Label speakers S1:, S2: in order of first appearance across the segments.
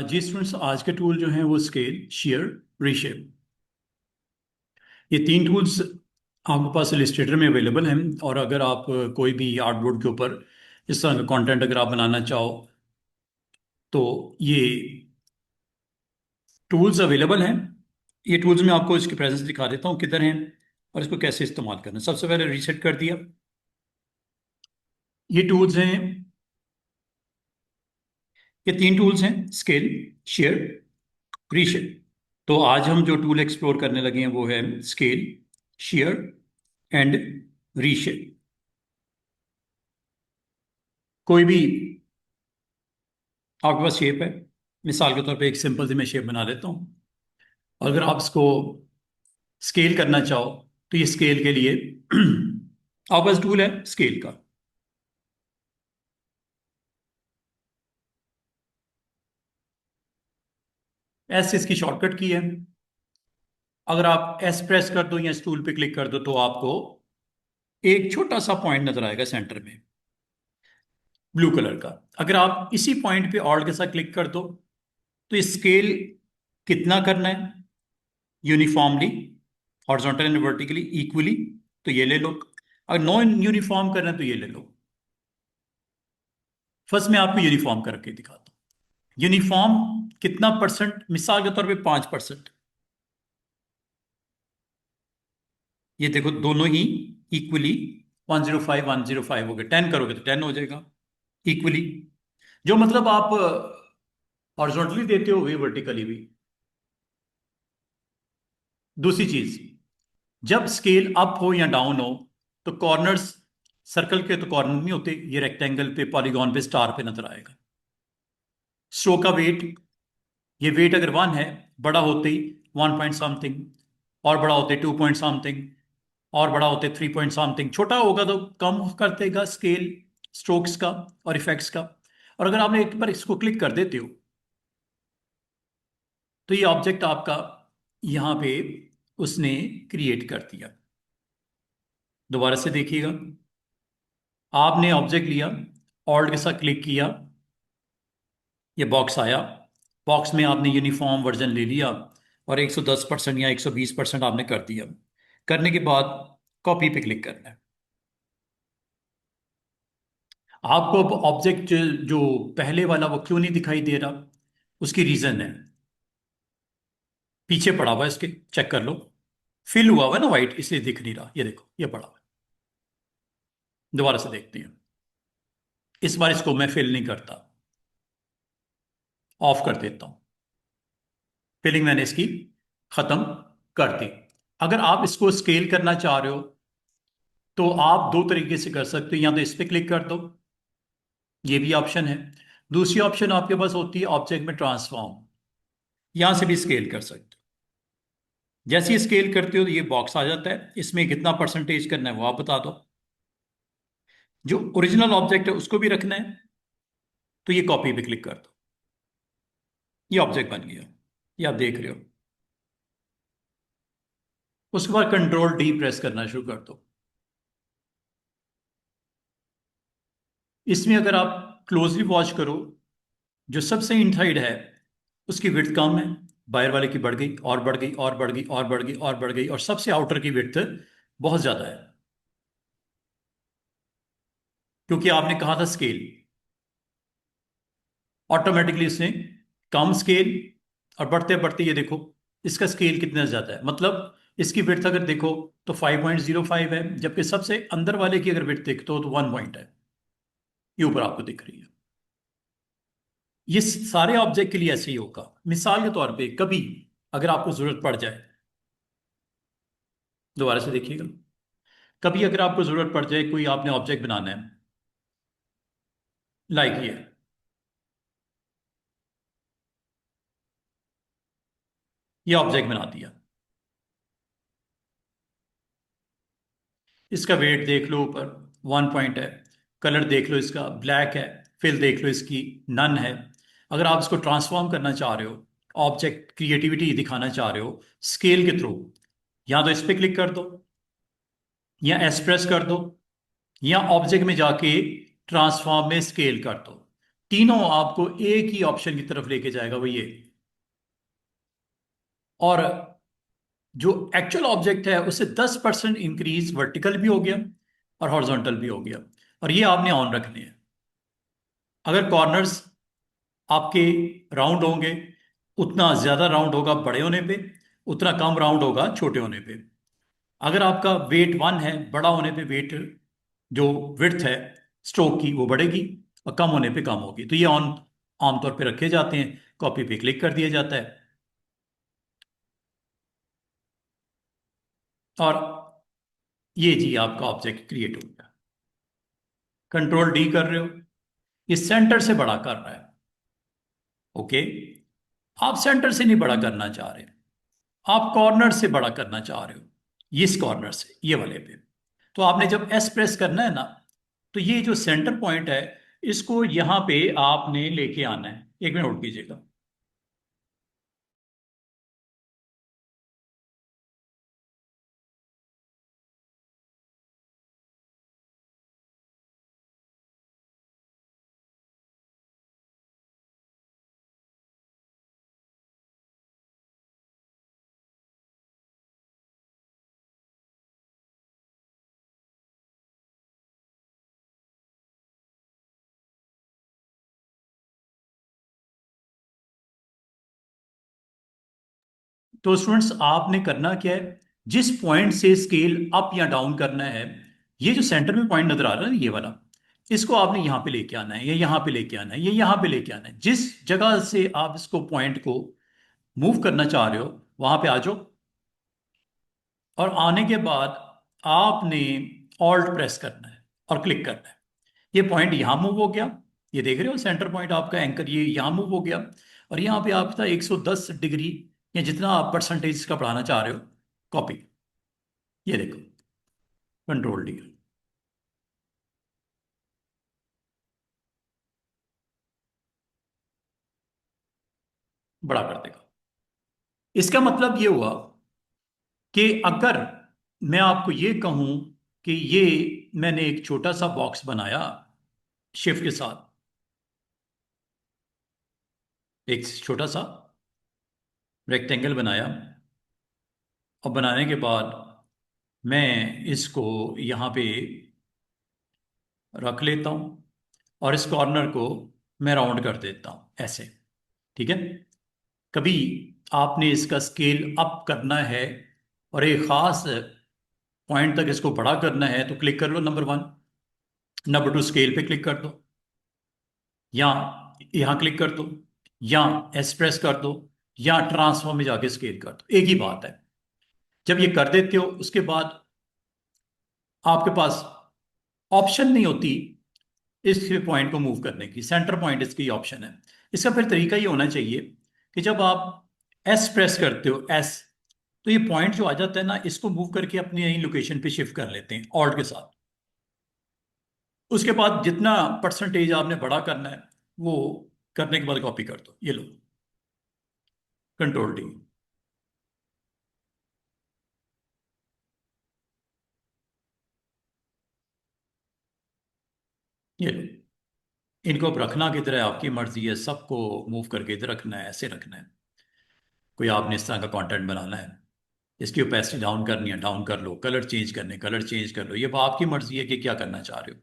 S1: जी students, आज के tool जो हैं वो स्केल, शेयर, रीशेप, ये तीन टूल्स आपके पास इलस्ट्रेटर में अवेलेबल हैं। और अगर आप कोई भी आर्टबोर्ड के ऊपर इस तरह का कंटेंट अगर आप बनाना चाहो तो ये टूल्स अवेलेबल हैं। ये टूल्स मैं आपको इसकी प्रेजेंस दिखा देता हूँ किधर हैं और इसको कैसे इस्तेमाल करना है। सबसे पहले रीसेट कर दिया। ये टूल्स हैं, ये तीन टूल्स हैं, स्केल, शेयर, रीशेप। तो आज हम जो टूल एक्सप्लोर करने लगे हैं वो है स्केल, शेयर एंड रीशेप। कोई भी आपके पास शेप है, मिसाल के तौर पे एक सिंपल सी मैं शेप बना लेता हूँ। और अगर आप इसको स्केल करना चाहो तो ये स्केल के लिए आपके पास टूल है स्केल का। एस इसकी शॉर्टकट की है। अगर आप एस प्रेस कर दो या इस टूल पे क्लिक कर दो तो आपको एक छोटा सा पॉइंट नजर आएगा सेंटर में, ब्लू कलर का। अगर आप इसी पॉइंट पे ऑल्ट के साथ क्लिक कर दो तो ये स्केल कितना करना है, uniformly, horizontal and vertically, equally, तो ये ले लो। अगर नॉन यूनिफॉर्म करना है तो ये ले लो। फर्स्ट मैं आपको यूनिफॉर्म करके दिखाता हूं। यूनिफॉर्म कितना परसेंट, मिसाल के तौर पे 5%। ये देखो दोनों ही इक्वली 105 हो गए। 10 करोगे तो 10 हो जाएगा इक्वली। जो मतलब आप हॉरिजॉन्टली देते हो वे वर्टिकली भी। दूसरी चीज, जब स्केल अप हो या डाउन हो तो कॉर्नर्स, सर्कल के तो कॉर्नर नहीं होते, ये रेक्टेंगल पे, पॉलीगॉन पे, स्टार पे नजर आएगा। स्ट्रोक का वेट, ये वेट अगर 1 है, बड़ा होते ही 1 पॉइंट समथिंग, और बड़ा होते 2 पॉइंट समथिंग, और बड़ा होते 3 पॉइंट समथिंग। छोटा होगा तो कम कर देगा स्केल स्ट्रोक्स का और इफेक्ट्स का। और अगर आपने एक बार इसको क्लिक कर देते हो तो ये ऑब्जेक्ट आपका यहां पे उसने क्रिएट कर दिया। दोबारा से देखिएगा, आपने ऑब्जेक्ट लिया, ऑल्ट के साथ क्लिक किया, ये बॉक्स आया। बॉक्स में आपने यूनिफॉर्म वर्जन ले लिया और 110% या 120% आपने कर दिया। करने के बाद कॉपी पे क्लिक करना है। आपको अब ऑब्जेक्ट जो पहले वाला वो क्यों नहीं दिखाई दे रहा, उसकी रीजन है, पीछे पड़ा हुआ है इसके, चेक कर लो। फिल हुआ हुआ है ना वाइट, इसलिए दिख नहीं रहा। ये देखो ये पड़ा हुआ है। दोबारा से देखते हैं। इस बार इसको मैं फिल नहीं करता, ऑफ कर देता हूं। फिलिंग मैंने इसकी खत्म कर दी। अगर आप इसको स्केल करना चाह रहे हो तो आप दो तरीके से कर सकते हो। या तो इस पे क्लिक कर दो, ये भी ऑप्शन है। दूसरी ऑप्शन आपके पास होती है ऑब्जेक्ट में ट्रांसफॉर्म, यहां से भी स्केल कर सकते हो। जैसे ही स्केल करते हो तो ये बॉक्स आ जाता है, इसमें कितना परसेंटेज करना है वो आप बता दो। जो ओरिजिनल ऑब्जेक्ट है उसको भी रखना है तो ये कॉपी पे क्लिक कर दो, ये ऑब्जेक्ट बन गया, ये आप देख रहे हो। उसके बाद कंट्रोल डी प्रेस करना शुरू कर दो। इसमें अगर आप क्लोजली वॉच करो, जो सबसे इनसाइड है उसकी विड्थ कम है, बाहर वाले की बढ़ गई और बढ़ गई और बढ़ गई और बढ़ गई और बढ़ गई, और सबसे आउटर की विड्थ बहुत ज्यादा है, क्योंकि आपने कहा था स्केल। ऑटोमेटिकली इसने कम स्केल, और बढ़ते बढ़ते ये देखो इसका स्केल कितना ज्यादा है। मतलब इसकी विड्थ अगर देखो तो 5.05 है, जबकि सबसे अंदर वाले की अगर विड्थ देखते हो तो 1 पॉइंट है। ये ऊपर आपको दिख रही है। ये सारे ऑब्जेक्ट के लिए ऐसे ही होगा। मिसाल के तौर पे कभी अगर आपको जरूरत पड़ जाए, दोबारा से देखिएगा, कभी अगर आपको जरूरत पड़ जाए, कोई आपने ऑब्जेक्ट बनाना है, लाइक ये ऑब्जेक्ट बना दिया, इसका वेट देख लो, ऊपर 1 पॉइंट है। कलर देख लो, इसका ब्लैक है। फिल देख लो, इसकी नन है। अगर आप इसको ट्रांसफॉर्म करना चाह रहे हो, ऑब्जेक्ट क्रिएटिविटी दिखाना चाह रहे हो स्केल के थ्रू, या तो इस पे क्लिक कर दो, या एस प्रेस कर दो, या ऑब्जेक्ट में जाके ट्रांसफॉर्म में स्केल कर दो। तीनों आपको एक ही ऑप्शन की तरफ लेके जाएगा, वो ये। और जो एक्चुअल ऑब्जेक्ट है उससे 10% इंक्रीज वर्टिकल भी हो गया और हॉरिजॉन्टल भी हो गया। और ये आपने ऑन रखने हैं। अगर कॉर्नर्स आपके राउंड होंगे, उतना ज्यादा राउंड होगा बड़े होने पे, उतना कम राउंड होगा छोटे होने पे। अगर आपका वेट 1 है, बड़ा होने पे वेट जो विड्थ है स्ट्रोक की वो बढ़ेगी, और कम होने पे कम होगी। तो ये ऑन आमतौर पे रखे जाते हैं, कॉपी पे क्लिक कर दिया जाता है। और ये जी आपका ऑब्जेक्ट क्रिएट हो गया। कंट्रोल डी कर रहे हो, ये सेंटर से बड़ा कर रहा है। ओके, आप सेंटर से नहीं बड़ा करना चाह रहे, आप कॉर्नर से बड़ा करना चाह रहे हो, इस कॉर्नर से ये वाले पे। तो आपने जब एस प्रेस करना है ना, तो ये जो सेंटर पॉइंट है इसको यहां पे आपने लेके आना है। एक मिनट नोट कीजिएगा। तो स्टूडेंट्स आपने करना क्या है, जिस पॉइंट से स्केल अप या डाउन करना है, ये जो सेंटर में पॉइंट नजर आ रहा है ना ये वाला, इसको आपने यहां पे लेके आना है, या यहां पे लेके आना है, या यहां पे लेके आना है। जिस जगह से आप इसको पॉइंट को मूव करना चाह रहे हो वहां पे आ जाओ। और आने के बाद आपने ऑल्ट प्रेस करना है और क्लिक करना है। ये पॉइंट यहां मूव हो गया, ये देख रहे हो सेंटर पॉइंट आपका एंकर ये यहां मूव हो गया। और यहां पे आपका 110 डिग्री या जितना आप परसेंटेज का बढ़ाना चाह रहे हो, कॉपी। ये देखो, कंट्रोल डी, बड़ा कर देगा। इसका मतलब ये हुआ कि अगर मैं आपको ये कहूं कि ये मैंने एक छोटा सा बॉक्स बनाया शिफ्ट के साथ, एक छोटा सा रेक्टेंगल बनाया, और बनाने के बाद मैं इसको यहाँ पे रख लेता हूँ, और इस कॉर्नर को मैं राउंड कर देता हूँ ऐसे। ठीक है, कभी आपने इसका स्केल अप करना है और एक खास पॉइंट तक इसको बड़ा करना है, तो क्लिक कर लो नंबर 1, नंबर 2 स्केल पे क्लिक कर दो, या यहाँ क्लिक कर दो, या एक्सप्रेस कर दो, या ट्रांसफॉर्म में जाके स्केल कर दो, एक ही बात है। जब ये कर देते हो उसके बाद आपके पास ऑप्शन नहीं होती इस पॉइंट को मूव करने की, सेंटर पॉइंट इसकी ऑप्शन है। इसका फिर तरीका ये होना चाहिए कि जब आप एस प्रेस करते हो, एस, तो ये पॉइंट जो आ जाता है ना, इसको मूव करके अपनी नई लोकेशन पे शिफ्ट कर लेते हैं ऑल्ट के साथ। उसके बाद जितना परसेंटेज आपने बड़ा करना है वो करने के बाद कॉपी कर दो, ये लो, कंट्रोल डी, ये लो। इनको अब रखना किधर है आपकी मर्जी है, सबको मूव करके इधर रखना है, ऐसे रखना है। कोई आपने इस तरह का कंटेंट बनाना है, इसकी ओपेसिटी डाउन करनी है, डाउन कर लो, कलर चेंज करने कलर चेंज कर लो, ये अब आपकी मर्जी है कि क्या करना चाह रहे हो।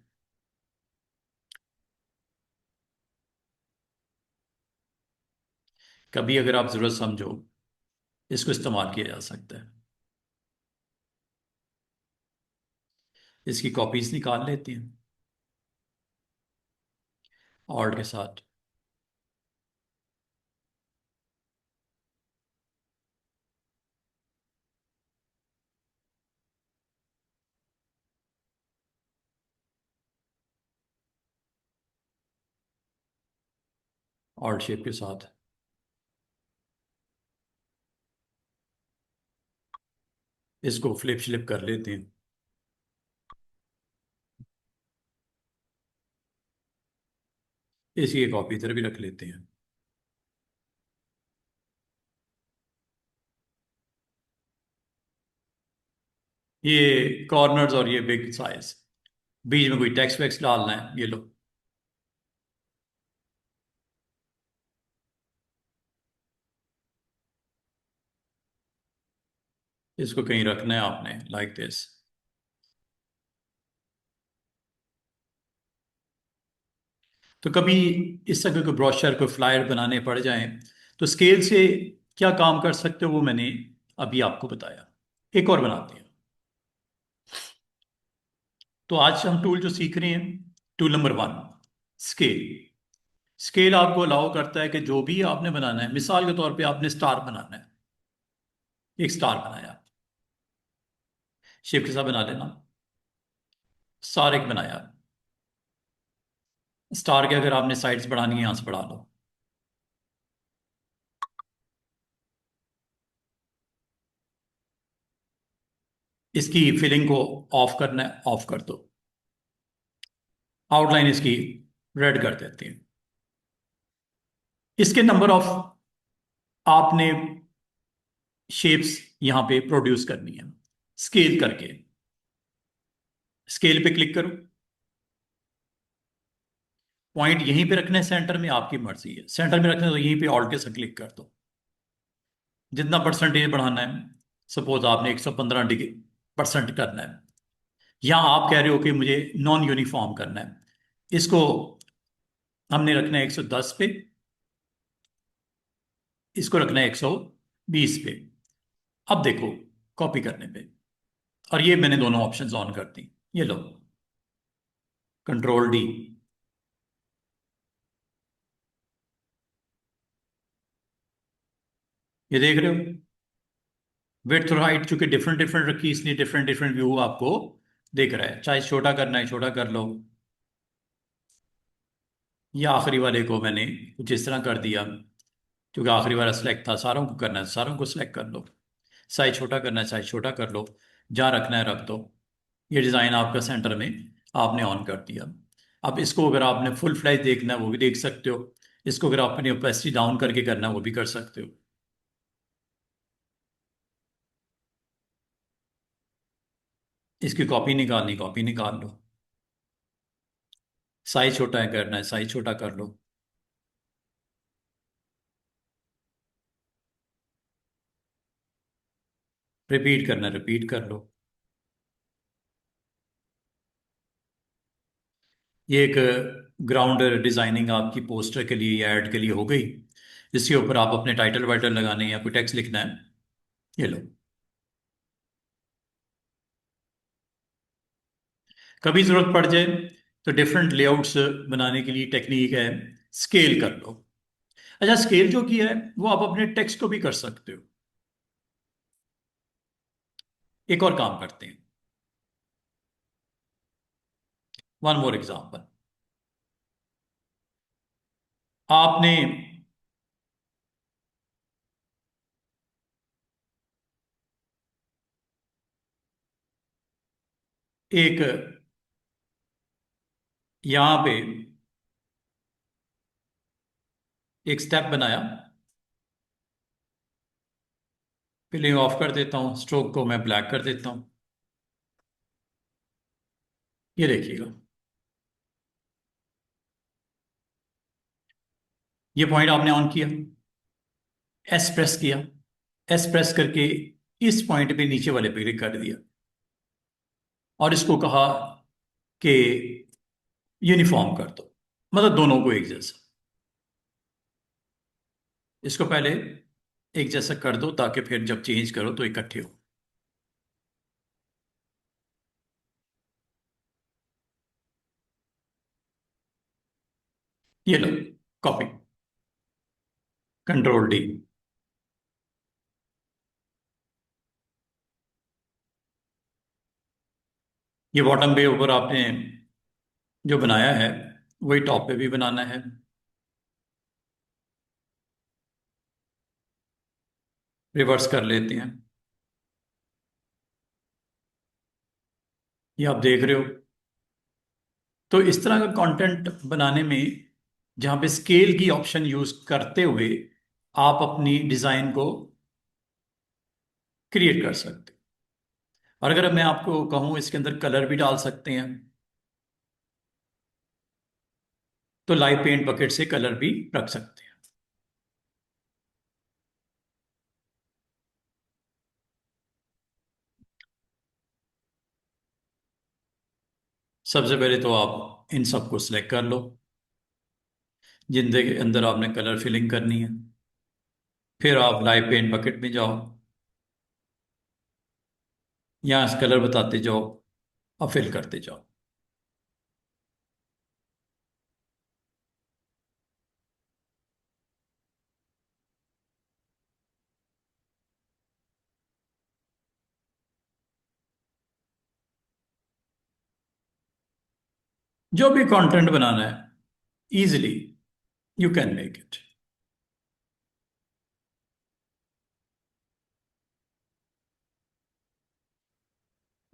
S1: कभी अगर आप जरूरत समझो, इसको इस्तेमाल किया जा सकता है। इसकी कॉपीज निकाल लेते हैं ऑल्ट के साथ। ऑल्ट शेप के साथ इसको फ्लिप श्लिप कर लेते हैं। इसकी कॉपी इधर भी रख लेते हैं। ये कॉर्नर्स और ये बिग साइज, बीच में कोई टेक्स्ट वेक्स्ट डालना है, ये लो। इसको कहीं रखना है आपने, लाइक दिस। तो कभी इस तरह के ब्रोशर को फ्लायर बनाने पड़ जाएं तो स्केल से क्या काम कर सकते हो वो मैंने अभी आपको बताया। एक और बनाते हैं। तो आज हम टूल जो सीख रहे हैं, टूल नंबर 1, स्केल। स्केल आपको अलाउ करता है कि जो भी आपने बनाना है, मिसाल के तौर पे आपने स्टार बनाना है, एक स्टार बनाया, शेप के साथ बना लेना। स्टार एक बनाया, स्टार के अगर आपने साइड्स बढ़ानी है, यहां से बढ़ा लो। इसकी फिलिंग को ऑफ करना है, ऑफ कर दो। आउटलाइन इसकी रेड कर देते हैं। इसके नंबर ऑफ आपने शेप्स यहां पे प्रोड्यूस करनी है स्केल करके। स्केल पे क्लिक करो, पॉइंट यहीं पे रखना है सेंटर में, आपकी मर्जी है। सेंटर में रखना है तो यहीं पे ऑल्ट के साथ क्लिक कर दो। जितना परसेंटेज बढ़ाना है, सपोज आपने 115% करना है, या आप कह रहे हो कि मुझे नॉन यूनिफॉर्म करना है, इसको हमने रखना है 110 पे, इसको रखना है 120 पे। अब देखो, कॉपी करने पे, और ये मैंने दोनों ऑप्शंस ऑन कर दी। ये लो, कंट्रोल डी। ये देख रहे हो, विड्थ और हाइट चूंकि डिफरेंट डिफरेंट रखी, इसलिए डिफरेंट डिफरेंट व्यू आपको दिख रहा है। चाहे छोटा करना है छोटा कर लो, या आखिरी वाले को मैंने कुछ इस तरह कर दिया, क्योंकि आखिरी वाला सेलेक्ट था। सारों को करना है, सारों को सिलेक्ट कर लो। साइज छोटा करना है, साइज छोटा कर लो। जहाँ रखना है रख दो। ये डिज़ाइन आपका सेंटर में आपने ऑन कर दिया। अब इसको अगर आपने फुल फ्लैश देखना है वो भी देख सकते हो। इसको अगर आपने ओपेसिटी डाउन करके करना है वो भी कर सकते हो। इसकी कॉपी निकालनी, कॉपी निकाल लो। साइज छोटा है करना है, साइज छोटा कर लो। रिपीट करना है, रिपीट कर लो। ये एक ग्राउंड डिजाइनिंग आपकी पोस्टर के लिए या एड के लिए हो गई। इसके ऊपर आप अपने टाइटल वाइटल लगाने या कोई टेक्स्ट लिखना है, ये लो। कभी जरूरत पड़ जाए तो डिफरेंट लेआउट्स बनाने के लिए टेक्निक है, स्केल कर लो। अच्छा, स्केल जो किया है वो आप अपने टेक्स्ट को भी कर सकते हो। एक और काम करते हैं, वन मोर एग्जांपल। आपने एक यहां पे एक स्टेप बनाया। फिलिंग ऑफ कर देता हूं, स्ट्रोक को मैं ब्लैक कर देता हूं। ये देखिएगा, ये पॉइंट आपने ऑन किया, एस प्रेस किया, एस प्रेस करके इस पॉइंट पे नीचे वाले पे क्लिक कर दिया, और इसको कहा कि यूनिफॉर्म कर दो, मतलब दोनों को एक जैसा। इसको पहले एक जैसा कर दो ताकि फिर जब चेंज करो तो इकट्ठे हो। ये लो, कॉपी, कंट्रोल डी। ये बॉटम पे ऊपर आपने जो बनाया है वही टॉप पे भी बनाना है। रिवर्स कर लेते हैं। ये आप देख रहे हो। तो इस तरह का कंटेंट बनाने में जहाँ पे स्केल की ऑप्शन यूज करते हुए आप अपनी डिजाइन को क्रिएट कर सकते हो। और अगर मैं आपको कहूँ इसके अंदर कलर भी डाल सकते हैं, तो लाइव पेंट बकेट से कलर भी रख सकते हैं। सबसे पहले तो आप इन सबको सिलेक्ट कर लो जिनके अंदर आपने कलर फिलिंग करनी है। फिर आप लाइव पेंट बकेट में जाओ, यहाँ कलर बताते जाओ और फिल करते जाओ। जो भी कंटेंट बनाना है easily you can make it.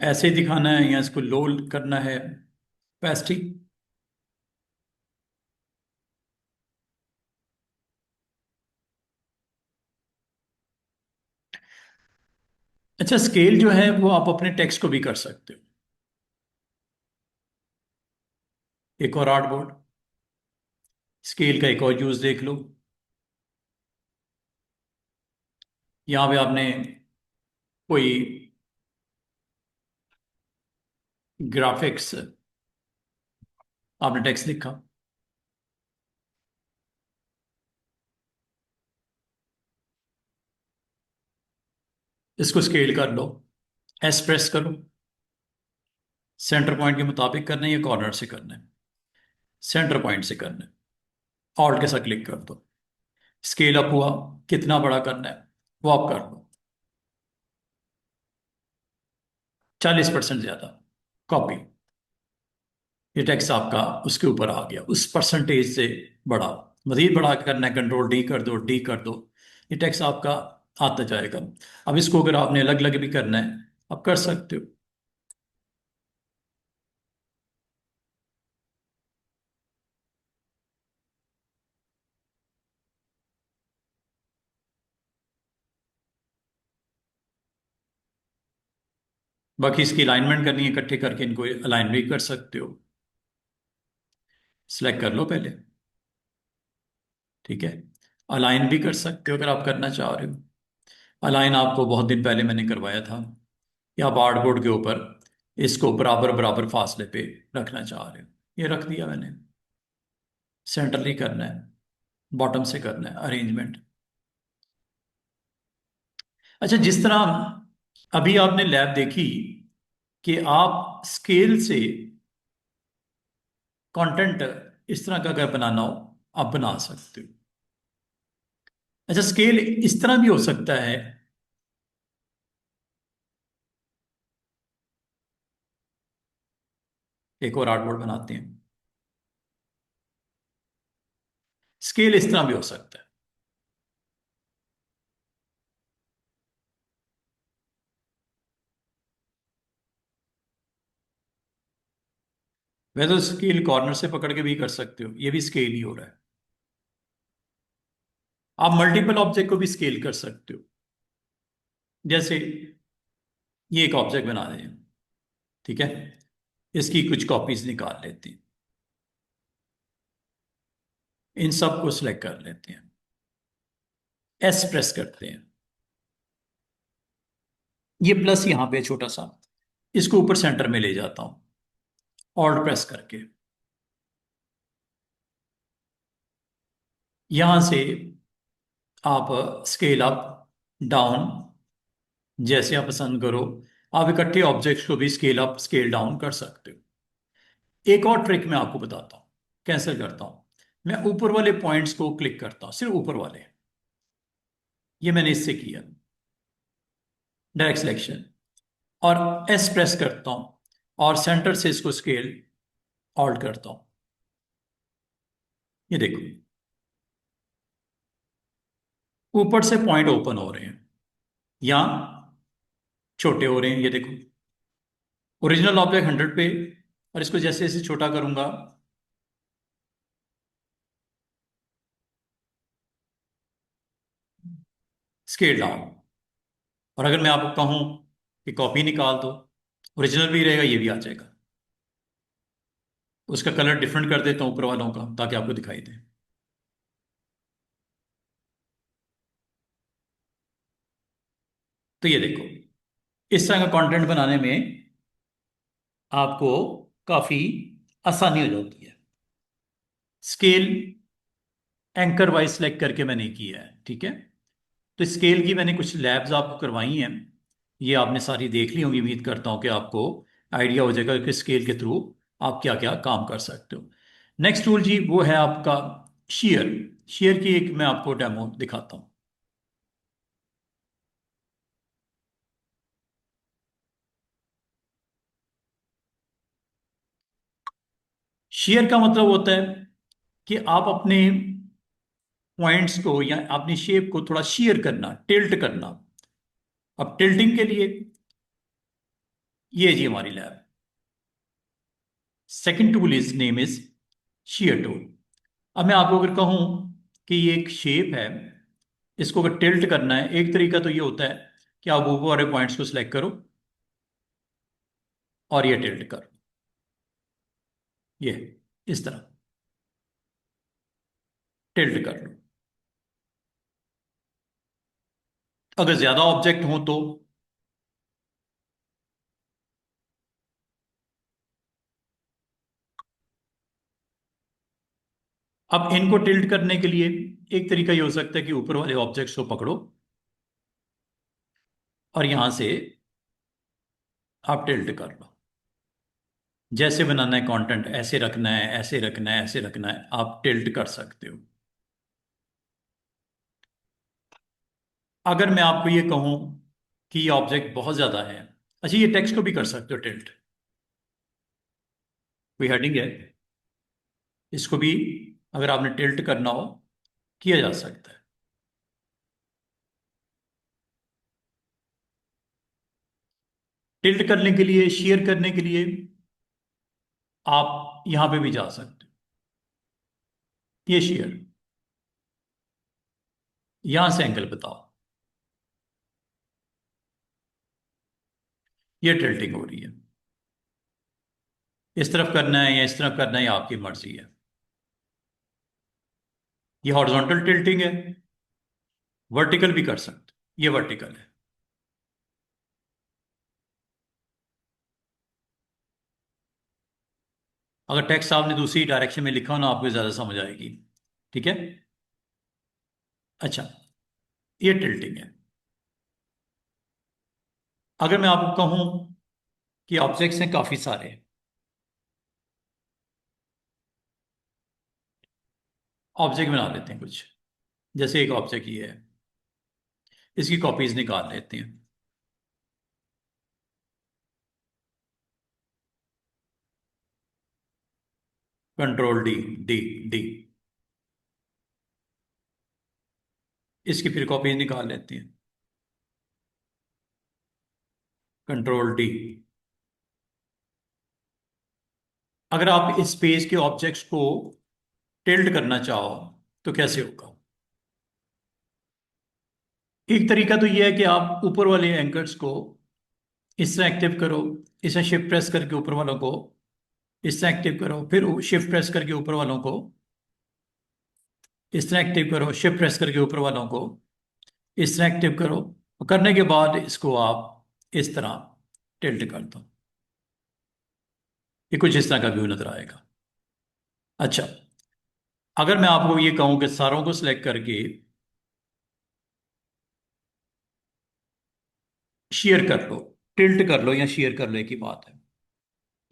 S1: ऐसे ही दिखाना है या इसको लोड करना है पेस्टी। अच्छा, स्केल जो है वो आप अपने टेक्स्ट को भी कर सकते हो। एक और आर्ट बोर्ड, स्केल का एक और यूज देख लो। यहाँ पे आपने कोई ग्राफिक्स, आपने टेक्स्ट लिखा, इसको स्केल कर लो, एस प्रेस करो। सेंटर पॉइंट के मुताबिक करना है या कॉर्नर से करना है? सेंटर पॉइंट से करना है। ऑल्ट के साथ क्लिक कर दो। स्केल अप हुआ, कितना बड़ा करना है वो आप कर लो, 40% ज्यादा। कॉपी, ये टेक्स्ट आपका उसके ऊपर आ गया, उस परसेंटेज से बड़ा। मजीद बड़ा करना है, कंट्रोल डी कर दो, डी कर दो, ये टेक्स्ट आपका आता जाएगा। अब इसको अगर आपने अलग अलग भी करना है आप कर सकते हो। बाकी इसकी अलाइनमेंट करनी है, इकट्ठे करके इनको अलाइन भी कर सकते हो। सिलेक्ट कर लो पहले, ठीक है। अलाइन भी कर सकते हो अगर आप करना चाह रहे हो। अलाइन आपको बहुत दिन पहले मैंने करवाया था, या आप आर्टबोर्ड के ऊपर इसको बराबर बराबर फासले पे रखना चाह रहे हो, ये रख दिया मैंने। सेंट्रली करना है, बॉटम से करना है अरेंजमेंट। अच्छा, जिस तरह अभी आपने लैब देखी कि आप स्केल से कंटेंट इस तरह का अगर बनाना हो आप बना सकते हो। अच्छा, स्केल इस तरह भी हो सकता है। एक और आर्टबोर्ड बनाते हैं, स्केल इस तरह भी हो सकता है। वैसे तो स्केल कॉर्नर से पकड़ के भी कर सकते हो, ये भी स्केल ही हो रहा है। आप मल्टीपल ऑब्जेक्ट को भी स्केल कर सकते हो। जैसे ये एक ऑब्जेक्ट बना दें, ठीक है, इसकी कुछ कॉपीज निकाल लेते हैं, इन सब को सिलेक्ट कर लेते हैं, एस प्रेस करते हैं। ये प्लस यहां पे छोटा सा, इसको ऊपर सेंटर में ले जाता हूं ऑल्ट प्रेस करके। यहां से आप स्केल अप डाउन जैसे आप पसंद करो, आप इकट्ठे ऑब्जेक्ट्स को भी स्केल अप स्केल डाउन कर सकते हो। एक और ट्रिक मैं आपको बताता हूं, कैंसिल करता हूं। मैं ऊपर वाले पॉइंट्स को क्लिक करता हूं, सिर्फ ऊपर वाले। ये मैंने इससे किया, डायरेक्ट सिलेक्शन, और एस प्रेस करता हूं और सेंटर से इसको स्केल ऑल्ट करता हूं। ये देखो, ऊपर से पॉइंट ओपन हो रहे हैं या छोटे हो रहे हैं, ये देखो। ओरिजिनल ऑब्जेक्ट 100 पे, और इसको जैसे जैसे छोटा करूंगा, स्केल डाउन। और अगर मैं आपको कहूं कि कॉपी निकाल दो, ओरिजिनल भी रहेगा, ये भी आ जाएगा। उसका कलर डिफरेंट कर देता हूं ऊपर वालों का ताकि आपको दिखाई दे। तो ये देखो, इस तरह का कंटेंट बनाने में आपको काफ़ी आसानी हो जाती है। स्केल एंकर वाइज सेलेक्ट करके मैंने किया है, ठीक है। तो स्केल की मैंने कुछ लैब्स आपको करवाई हैं, ये आपने सारी देख ली होंगी। उम्मीद करता हूँ कि आपको आइडिया हो जाएगा कि स्केल के थ्रू आप क्या क्या काम कर सकते हो। नेक्स्ट टूल जी वो है आपका शेयर। शेयर की एक मैं आपको डेमो दिखाता हूँ। शेयर का मतलब होता है कि आप अपने पॉइंट्स को या अपनी शेप को थोड़ा शेयर करना, टिल्ट करना। अब टिल्टिंग के लिए ये जी हमारी lab. Second tool is name is share tool. अब मैं आपको अगर कहूं कि ये एक शेप है, इसको अगर टिल्ट करना है, एक तरीका तो ये होता है कि आप ऊपर वाले पॉइंट्स को सिलेक्ट करो और ये टिल्ट करो, ये इस तरह टिल्ट कर लो। अगर ज्यादा ऑब्जेक्ट हो तो अब इनको टिल्ट करने के लिए एक तरीका ये हो सकता है कि ऊपर वाले ऑब्जेक्ट्स को पकड़ो और यहां से आप टिल्ट कर लो। जैसे बनाना है कंटेंट, ऐसे रखना है, ऐसे रखना है, ऐसे रखना है, आप टिल्ट कर सकते हो। अगर मैं आपको ये कहूं कि ये ऑब्जेक्ट बहुत ज्यादा है, अच्छा ये टेक्स्ट को भी कर सकते हो टिल्ट। कोई हेडिंग है, इसको भी अगर आपने टिल्ट करना हो किया जा सकता है। टिल्ट करने के लिए, शेयर करने के लिए आप यहां पे भी जा सकते हो। ये शेयर, यहां से एंगल बताओ, ये टिल्टिंग हो रही है। इस तरफ करना है या इस तरफ करना है, ये आपकी मर्जी है। ये हॉरिजॉन्टल टिल्टिंग है, वर्टिकल भी कर सकते हो, ये वर्टिकल है। अगर टेक्स्ट आपने दूसरी डायरेक्शन में लिखा हो ना, आपको ज्यादा समझ आएगी, ठीक है। अच्छा, ये टिल्टिंग है। अगर मैं आपको कहूं कि ऑब्जेक्ट्स हैं काफी सारे, ऑब्जेक्ट बना लेते हैं कुछ। जैसे एक ऑब्जेक्ट ये है, इसकी कॉपीज निकाल लेते हैं। Control D, D, D. इसकी फिर कॉपीज निकाल लेते हैं। Control D. अगर आप इस पेज के ऑब्जेक्ट्स को टिल्ट करना चाहो तो कैसे होगा? एक तरीका तो यह है कि आप ऊपर वाले एंकर्स को इस तरह एक्टिव करो, इसे शिफ्ट प्रेस करके ऊपर वालों को इस तरह एक्टिव करो, फिर शिफ्ट प्रेस करके ऊपर वालों को इस तरह एक्टिव करो, शिफ्ट प्रेस करके ऊपर वालों को इस तरह एक्टिव करो। और करने के बाद इसको आप इस तरह टिल्ट कर दो, ये कुछ इस तरह का व्यू नजर आएगा। अच्छा, अगर मैं आपको ये कहूं कि सारों को सिलेक्ट करके शेयर कर लो, टिल्ट कर लो या शेयर कर लो, एक ही बात है।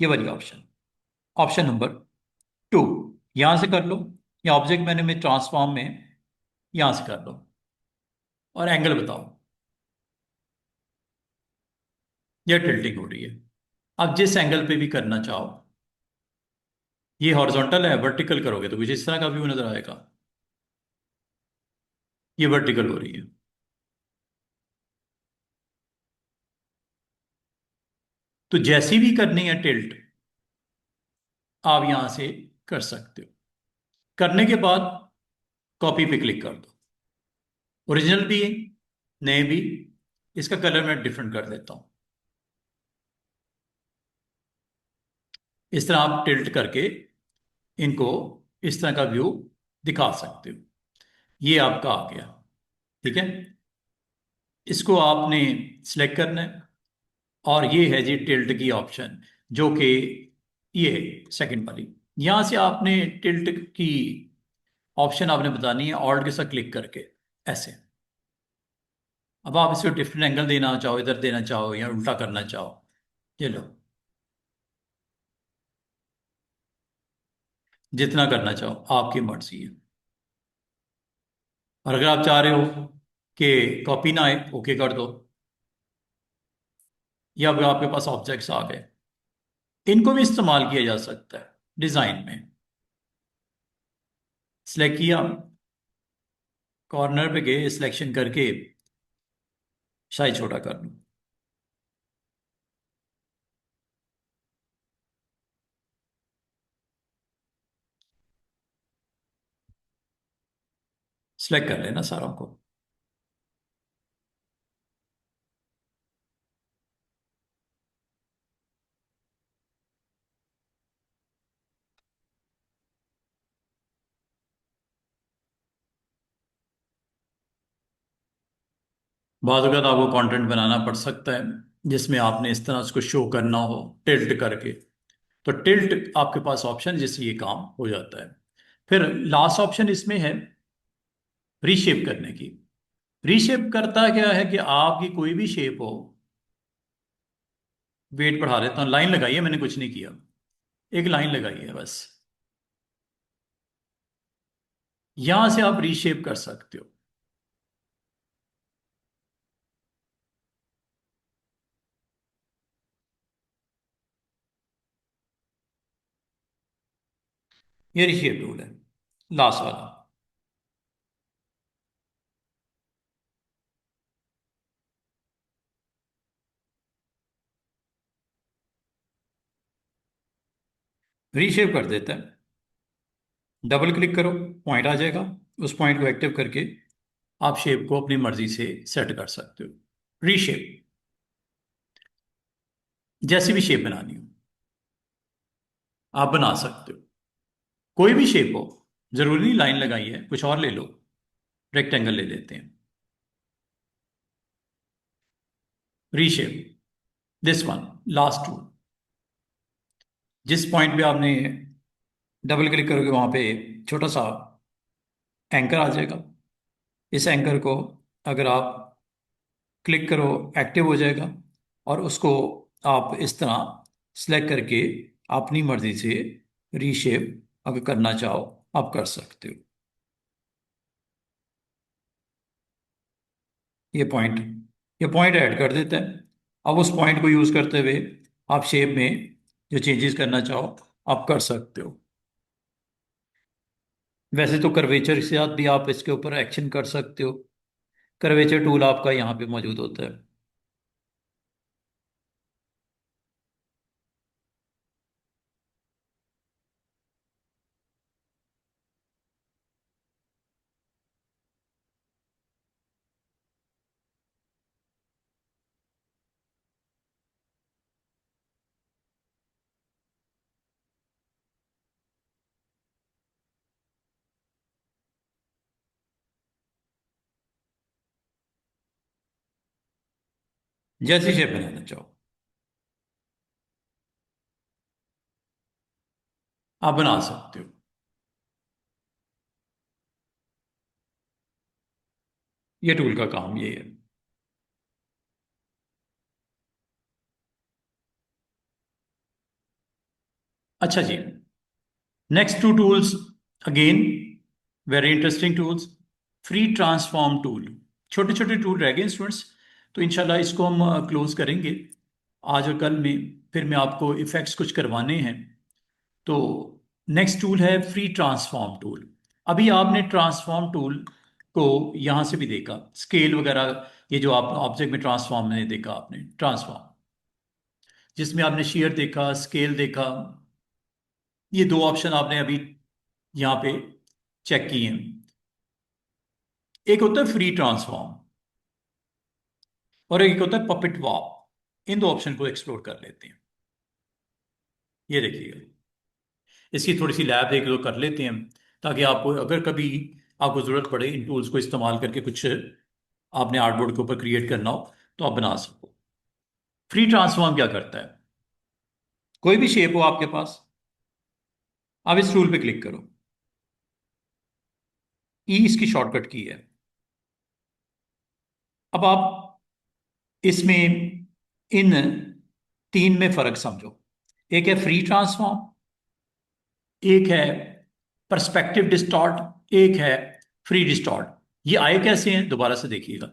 S1: ये वाली ऑप्शन, ऑप्शन नंबर 2, यहां से कर लो, या ऑब्जेक्ट मेन्यू में ट्रांसफॉर्म में यहां से कर लो और एंगल बताओ। यह टिल्टिंग हो रही है। आप जिस एंगल पे भी करना चाहो, ये हॉरिजॉन्टल है, वर्टिकल करोगे तो कुछ इस तरह का व्यू नजर आएगा। ये वर्टिकल हो रही है। तो जैसी भी करनी है टिल्ट, आप यहां से कर सकते हो। करने के बाद कॉपी पे क्लिक कर दो। ओरिजिनल भी, नए भी। इसका कलर मैं डिफरेंट कर देता हूं। इस तरह आप टिल्ट करके इनको इस तरह का व्यू दिखा सकते हो। ये आपका आ गया, ठीक है। इसको आपने सिलेक्ट करना है और ये है जी टिल्ट की ऑप्शन, जो कि ये सेकंड वाली, यहां से आपने टिल्ट की ऑप्शन आपने बतानी है ऑल्ट के साथ क्लिक करके, ऐसे। अब आप इसको डिफरेंट एंगल देना चाहो, इधर देना चाहो या उल्टा करना चाहो, ये लो, जितना करना चाहो आपकी मर्जी है। और अगर आप चाह रहे हो कि कॉपी ना आए, ओके कर दो। या अगर आपके पास ऑब्जेक्ट्स आ गए, इनको भी इस्तेमाल किया जा सकता है डिजाइन में। सिलेक्ट किया, कॉर्नर पे गए, सिलेक्शन करके साइज छोटा कर लो। सिलेक्ट कर लेना सारों को। बाद अगर आपको कंटेंट बनाना पड़ सकता है जिसमें आपने इस तरह उसको शो करना हो टिल्ट करके, तो टिल्ट आपके पास ऑप्शन जिससे ये काम हो जाता है। फिर लास्ट ऑप्शन इसमें है रीशेप करने की। रीशेप करता क्या है कि आपकी कोई भी शेप हो, वेट बढ़ा देता हूँ, लाइन लगाई है मैंने, कुछ नहीं किया, एक लाइन लगाई है बस, यहां से आप रीशेप कर सकते हो। ये रीशेप टूल है, लास्ट वाला। रीशेप कर देता है, डबल क्लिक करो, पॉइंट आ जाएगा, उस पॉइंट को एक्टिव करके आप शेप को अपनी मर्जी से सेट कर सकते हो। रीशेप, जैसी भी शेप बनानी हो आप बना सकते हो, कोई भी शेप हो, जरूरी नहीं लाइन लगाई है, कुछ और ले लो, रेक्टेंगल ले लेते हैं। Reshape, this one, last two, जिस पॉइंट पे आपने डबल क्लिक करोगे वहां पे छोटा सा एंकर आ जाएगा, इस एंकर को अगर आप क्लिक करो एक्टिव हो जाएगा, और उसको आप इस तरह सिलेक्ट करके अपनी मर्जी से रीशेप अगर करना चाहो आप कर सकते हो। ये पॉइंट, ये पॉइंट ऐड कर देता है। अब उस पॉइंट को यूज करते हुए आप शेप में जो चेंजेस करना चाहो आप कर सकते हो। वैसे तो कर्वेचर के साथ भी आप इसके ऊपर एक्शन कर सकते हो, कर्वेचर टूल आपका यहाँ पे मौजूद होता है। जैसी शेप बनाना चाहो आप बना सकते हो। ये टूल का काम ये है। अच्छा जी, next two tools, again very interesting tools. Free transform tool, छोटे छोटे टूल रह गए स्टूडेंट्स, तो इंशाल्लाह इसको हम क्लोज करेंगे आज और कल में। फिर मैं आपको इफेक्ट्स कुछ करवाने हैं। तो नेक्स्ट टूल है फ्री ट्रांसफॉर्म टूल। अभी आपने ट्रांसफॉर्म टूल को यहाँ से भी देखा, स्केल वगैरह, ये जो आप ऑब्जेक्ट में ट्रांसफॉर्म में देखा आपने ट्रांसफॉर्म, जिसमें आपने शेयर देखा, स्केल देखा, ये दो ऑप्शन आपने अभी यहाँ पे चेक किए हैं। एक होता है फ्री ट्रांसफॉर्म और एक होता है पपेट वॉप। इन दो ऑप्शन को एक्सप्लोर कर लेते हैं। ये देखिएगा, इसकी थोड़ी सी लैब एक दो कर लेते हैं, ताकि आपको अगर कभी आपको ज़रूरत पड़े इन टूल्स को इस्तेमाल करके कुछ आपने आर्टबोर्ड के ऊपर क्रिएट करना हो तो आप बना सको। फ्री ट्रांसफॉर्म क्या करता है, कोई भी शेप हो आपके पास, अब इस टूल पे क्लिक करो। ई इसकी शॉर्टकट की है। अब आप इसमें इन तीन में फर्क समझो। एक है फ्री ट्रांसफॉर्म, एक है पर्सपेक्टिव डिस्टॉर्ट, एक है फ्री डिस्टॉर्ट। ये आए कैसे हैं दोबारा से देखिएगा।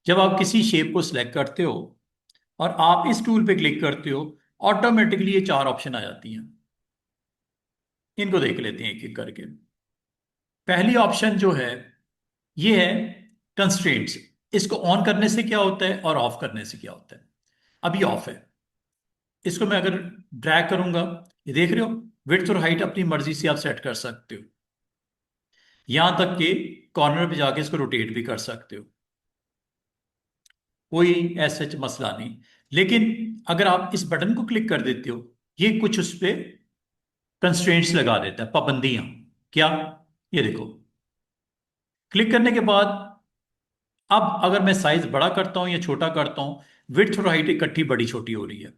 S1: जब आप किसी शेप को सिलेक्ट करते हो और आप इस टूल पे क्लिक करते हो, ऑटोमेटिकली ये चार ऑप्शन आ जाती हैं। इनको देख लेते हैं एक एक करके। पहली ऑप्शन जो है ये है कंस्ट्रेंट्स। इसको ऑन करने से क्या होता है और ऑफ करने से क्या होता है। अभी ऑफ है। इसको मैं अगर ड्रैग करूंगा, ये देख रहे हो, विड्थ और हाइट अपनी मर्जी से आप सेट कर सकते हो। यहां तक कि कॉर्नर पे जाके इसको रोटेट भी कर सकते हो, कोई ऐसा मसला नहीं। लेकिन अगर आप इस बटन को क्लिक कर देते हो, ये कुछ उस पर कंस्ट्रेंट्स लगा देता है, पाबंदियां। क्या, ये देखो। क्लिक करने के बाद अब अगर मैं साइज बड़ा करता हूं या छोटा करता हूं, विड्थ और हाइट इकट्ठी बड़ी छोटी हो रही है।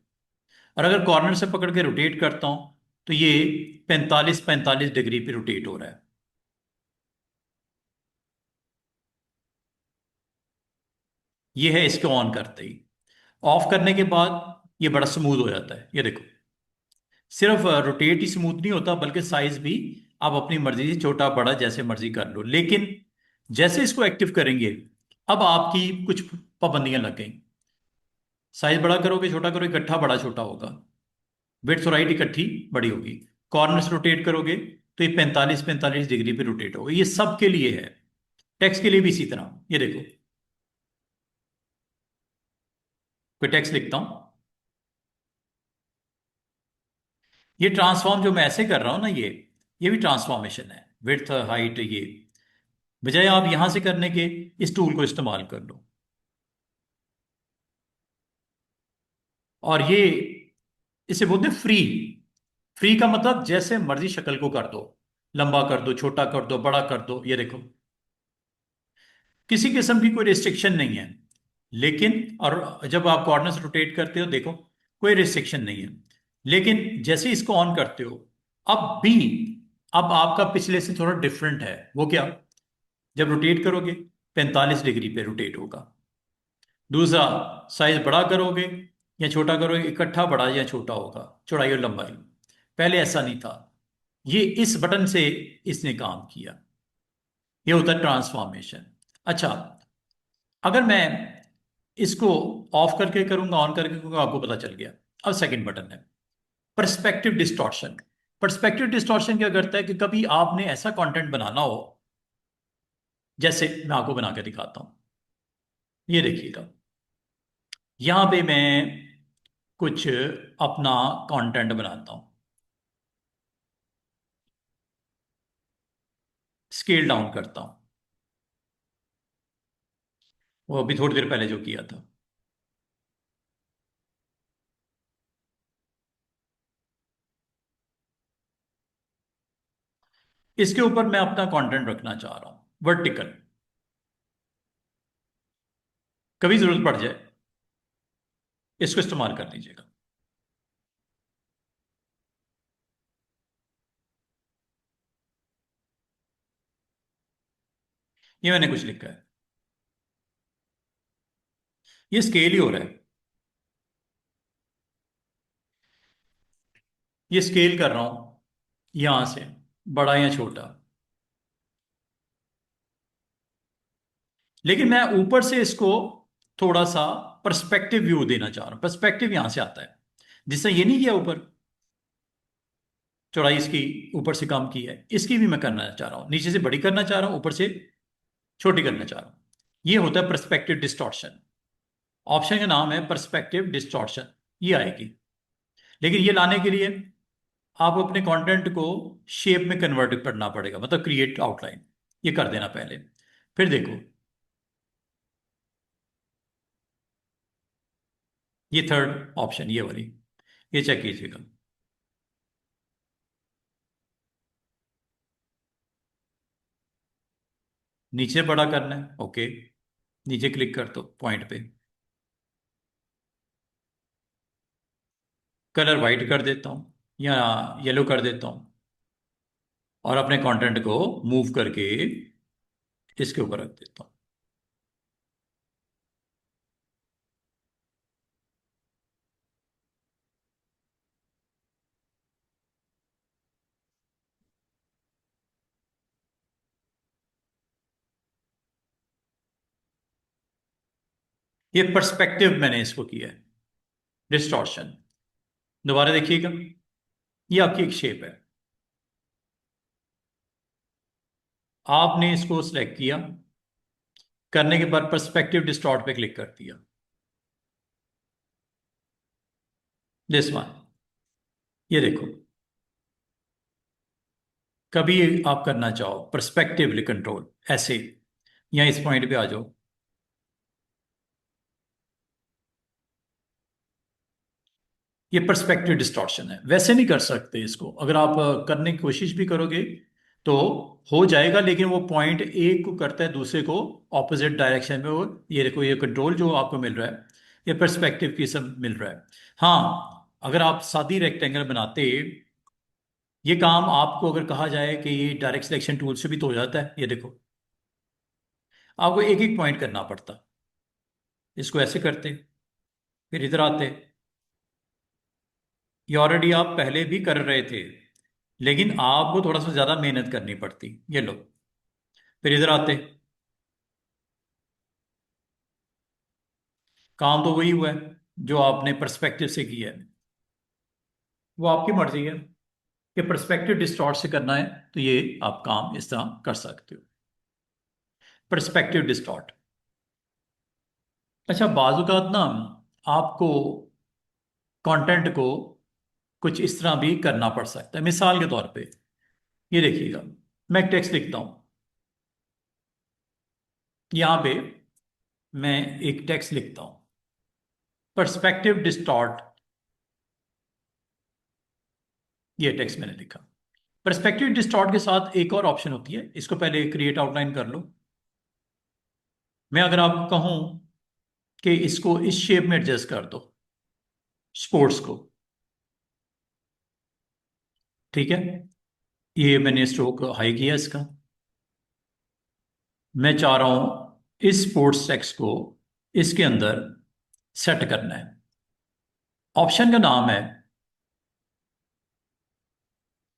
S1: और अगर कॉर्नर से पकड़ के रोटेट करता हूं तो ये 45 45 डिग्री पे रोटेट हो रहा है। ये है इसको ऑन करते ही। ऑफ करने के बाद ये बड़ा स्मूथ हो जाता है, ये देखो। सिर्फ रोटेट ही स्मूथ नहीं होता, बल्कि साइज भी आप अपनी मर्जी से छोटा बड़ा जैसे मर्जी कर लो। लेकिन जैसे इसको एक्टिव करेंगे, अब आपकी कुछ पाबंदियां लग गई। साइज बड़ा करोगे छोटा करोगे, इकट्ठा बड़ा छोटा होगा। विड्थ और हाइट इकट्ठी बड़ी होगी। कॉर्नर्स रोटेट करोगे तो ये 45 45 डिग्री पे रोटेट होगा। ये सब के लिए है। टेक्स्ट के लिए भी इसी तरह, ये देखो। कोई टेक्स्ट लिखता हूं, ये ट्रांसफॉर्म जो मैं ऐसे कर रहा हूं ना, ये भी ट्रांसफॉर्मेशन है। विड्थ हाइट, ये बजाय आप यहां से करने के इस टूल को इस्तेमाल कर लो। और ये इसे बोलते हैं फ्री। फ्री का मतलब जैसे मर्जी शक्ल को कर दो, लंबा कर दो, छोटा कर दो, बड़ा कर दो, ये देखो। किसी किस्म की कोई रिस्ट्रिक्शन नहीं है। लेकिन और जब आप कॉर्नर्स रोटेट करते हो, देखो, कोई रिस्ट्रिक्शन नहीं है। लेकिन जैसे इसको ऑन करते हो, अब भी, अब आपका पिछले से थोड़ा डिफरेंट है। वो क्या, जब रोटेट करोगे 45 डिग्री पे रोटेट होगा। दूसरा, साइज बड़ा करोगे या छोटा करोगे, इकट्ठा बड़ा या छोटा होगा, चौड़ाई और लंबाई। पहले ऐसा नहीं था। ये इस बटन से इसने काम किया। ये होता है ट्रांसफॉर्मेशन। अच्छा, अगर मैं इसको ऑफ करके करूंगा, ऑन करके करूंगा, आपको पता चल गया। अब सेकंड बटन है पर्सपेक्टिव डिस्टॉर्शन। पर्सपेक्टिव डिस्टॉर्शन क्या करता है कि कभी आपने ऐसा कंटेंट बनाना हो, जैसे मैं आपको बना के दिखाता हूं। ये देखिएगा, यहां पे मैं कुछ अपना कंटेंट बनाता हूं। स्केल डाउन करता हूं, वो अभी थोड़ी देर पहले जो किया था। इसके ऊपर मैं अपना कंटेंट रखना चाह रहा हूं वर्टिकल। कभी जरूरत पड़ जाए, इसको इस्तेमाल कर लीजिएगा। ये मैंने कुछ लिखा है, ये स्केल ही हो रहा है। ये स्केल कर रहा हूं यहां से, बड़ा या छोटा। लेकिन मैं ऊपर से इसको थोड़ा सा पर्सपेक्टिव व्यू देना चाह रहा हूं। पर्सपेक्टिव यहां से आता है, जिससे ये नहीं किया ऊपर, चौड़ाई इसकी ऊपर से कम की है, इसकी भी मैं करना चाह रहा हूं। नीचे से बड़ी करना चाह रहा हूं, ऊपर से छोटी करना चाह रहा हूं। ये होता है पर्सपेक्टिव डिस्टॉर्शन। ऑप्शन का नाम है पर्सपेक्टिव डिस्टॉर्शन। ये आएगी। लेकिन ये लाने के लिए आप अपने कंटेंट को शेप में कन्वर्ट करना पड़ेगा, मतलब क्रिएट आउटलाइन, ये कर देना पहले। फिर देखो, ये थर्ड ऑप्शन, ये वाली, ये चेक कीजिएगा। नीचे बड़ा करना है, ओके। नीचे क्लिक कर दो पॉइंट पे। कलर वाइट कर देता हूँ या येलो कर देता हूँ और अपने कंटेंट को मूव करके इसके ऊपर रख देता हूँ। ये पर्सपेक्टिव मैंने इसको किया है, डिस्टॉर्शन। दोबारा देखिएगा, ये आपकी एक शेप है, आपने इसको सिलेक्ट किया, करने के बाद पर्सपेक्टिव डिस्टॉर्ट पे क्लिक कर दिया, दिस वन। ये देखो, कभी आप करना चाहो पर्सपेक्टिवली कंट्रोल ऐसे, या इस पॉइंट पे आ जाओ, ये पर्सपेक्टिव डिस्टॉर्शन है। वैसे नहीं कर सकते इसको, अगर आप करने की कोशिश भी करोगे तो हो जाएगा, लेकिन वो पॉइंट एक को करता है दूसरे को ऑपोजिट डायरेक्शन में। वो ये देखो, ये कंट्रोल जो आपको मिल रहा है ये पर्सपेक्टिव की सब मिल रहा है। हाँ, अगर आप सादी रेक्टेंगल बनाते, ये काम आपको अगर कहा जाए कि ये डायरेक्ट सिलेक्शन टूल से भी तो हो जाता है। ये देखो, आपको एक एक पॉइंट करना पड़ता, इसको ऐसे करते, फिर इधर आते। ये ऑलरेडी आप पहले भी कर रहे थे, लेकिन आपको थोड़ा सा ज्यादा मेहनत करनी पड़ती। ये लो, फिर इधर आते, काम तो वही हुआ है जो आपने पर्सपेक्टिव से किया है। वो आपकी मर्जी है कि पर्सपेक्टिव डिस्टॉर्ट से करना है, तो ये आप काम इस तरह कर सकते हो, पर्सपेक्टिव डिस्टॉर्ट। अच्छा, बाज़ ना आपको कंटेंट को कुछ इस तरह भी करना पड़ सकता है। मिसाल के तौर पे ये देखिएगा, मैं एक टेक्स्ट लिखता हूं, यहां पे मैं एक टेक्स्ट लिखता हूं, पर्सपेक्टिव डिस्टॉर्ट। ये टेक्स्ट मैंने लिखा। पर्सपेक्टिव डिस्टॉर्ट के साथ एक और ऑप्शन होती है, इसको पहले क्रिएट आउटलाइन कर लो। मैं अगर आपको कहूं कि इसको इस शेप में एडजस्ट कर दो, स्पोर्ट्स को, ठीक है, ये मैंने स्ट्रोक हाई किया इसका। मैं चाह रहा हूं इस स्पोर्ट्स टेक्स्ट को इसके अंदर सेट करना है। ऑप्शन का नाम है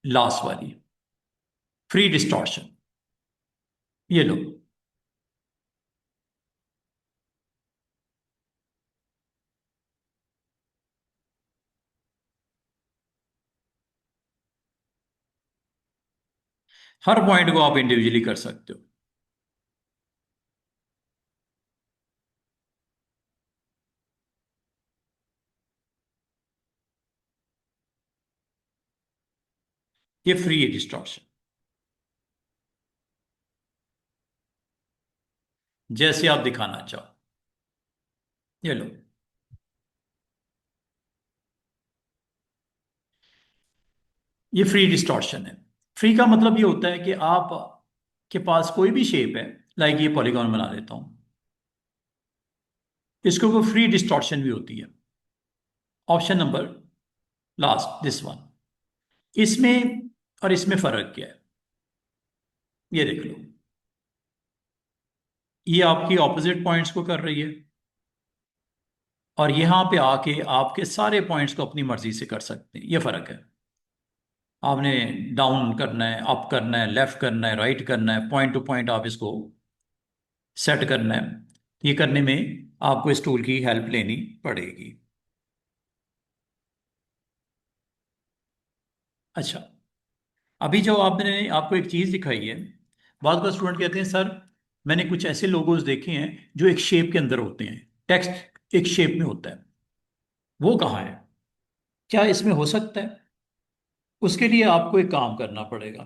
S1: लास्ट वाली, फ्री डिस्टॉर्शन। ये लो, हर पॉइंट को आप इंडिविजुअली कर सकते हो। ये फ्री है डिस्टॉर्शन, जैसे आप दिखाना चाहो। ये लो, ये फ्री डिस्टॉर्शन है। फ्री का मतलब ये होता है कि आप के पास कोई भी शेप है, लाइक ये पॉलीगॉन बना देता हूं, इसको वो फ्री डिस्टॉर्शन भी होती है। Option number last, this one. इसमें और इसमें फर्क क्या है, ये देख लो, ये आपकी ऑपोजिट पॉइंट्स को कर रही है, और यहां पे आके आपके सारे पॉइंट्स को अपनी मर्जी से कर सकते हैं। ये फर्क है। आपने डाउन करना है, अप करना है, लेफ्ट करना है, राइट करना है, पॉइंट टू पॉइंट आप इसको सेट करना है। ये करने में आपको इस टूल की हेल्प लेनी पड़ेगी। अच्छा, अभी जो आपने आपको एक चीज़ दिखाई है, बहुत का स्टूडेंट कहते हैं सर मैंने कुछ ऐसे लोगोज देखे हैं जो एक शेप के अंदर होते हैं, टेक्स्ट एक शेप में होता है, वो कहाँ है, क्या इसमें हो सकता है? उसके लिए आपको एक काम करना पड़ेगा।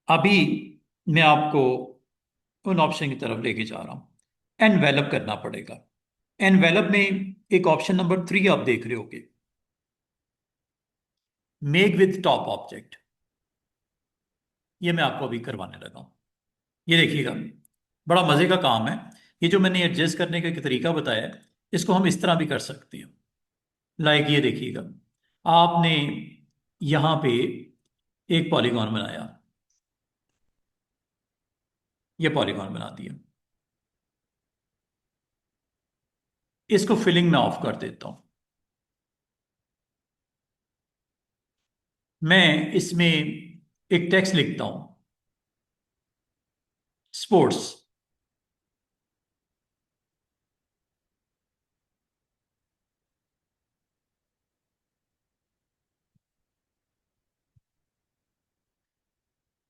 S1: अभी मैं आपको उन ऑप्शन की तरफ लेके जा रहा हूं। एनवेलप करना पड़ेगा। एनवेलप में एक ऑप्शन नंबर 3 आप देख रहे होगे, मेक विथ टॉप ऑब्जेक्ट। ये मैं आपको अभी करवाने लगा हूं। ये देखिएगा, बड़ा मजे का काम है। ये जो मैंने एडजस्ट करने का एक तरीका बताया है, इसको हम इस तरह भी कर सकते हैं। लाइक ये देखिएगा, आपने यहां पे एक पॉलीगॉन बनाया, ये पॉलीगॉन बना दिया। इसको फिलिंग में ऑफ कर देता हूं। मैं इसमें एक टेक्स्ट लिखता हूं, स्पोर्ट्स।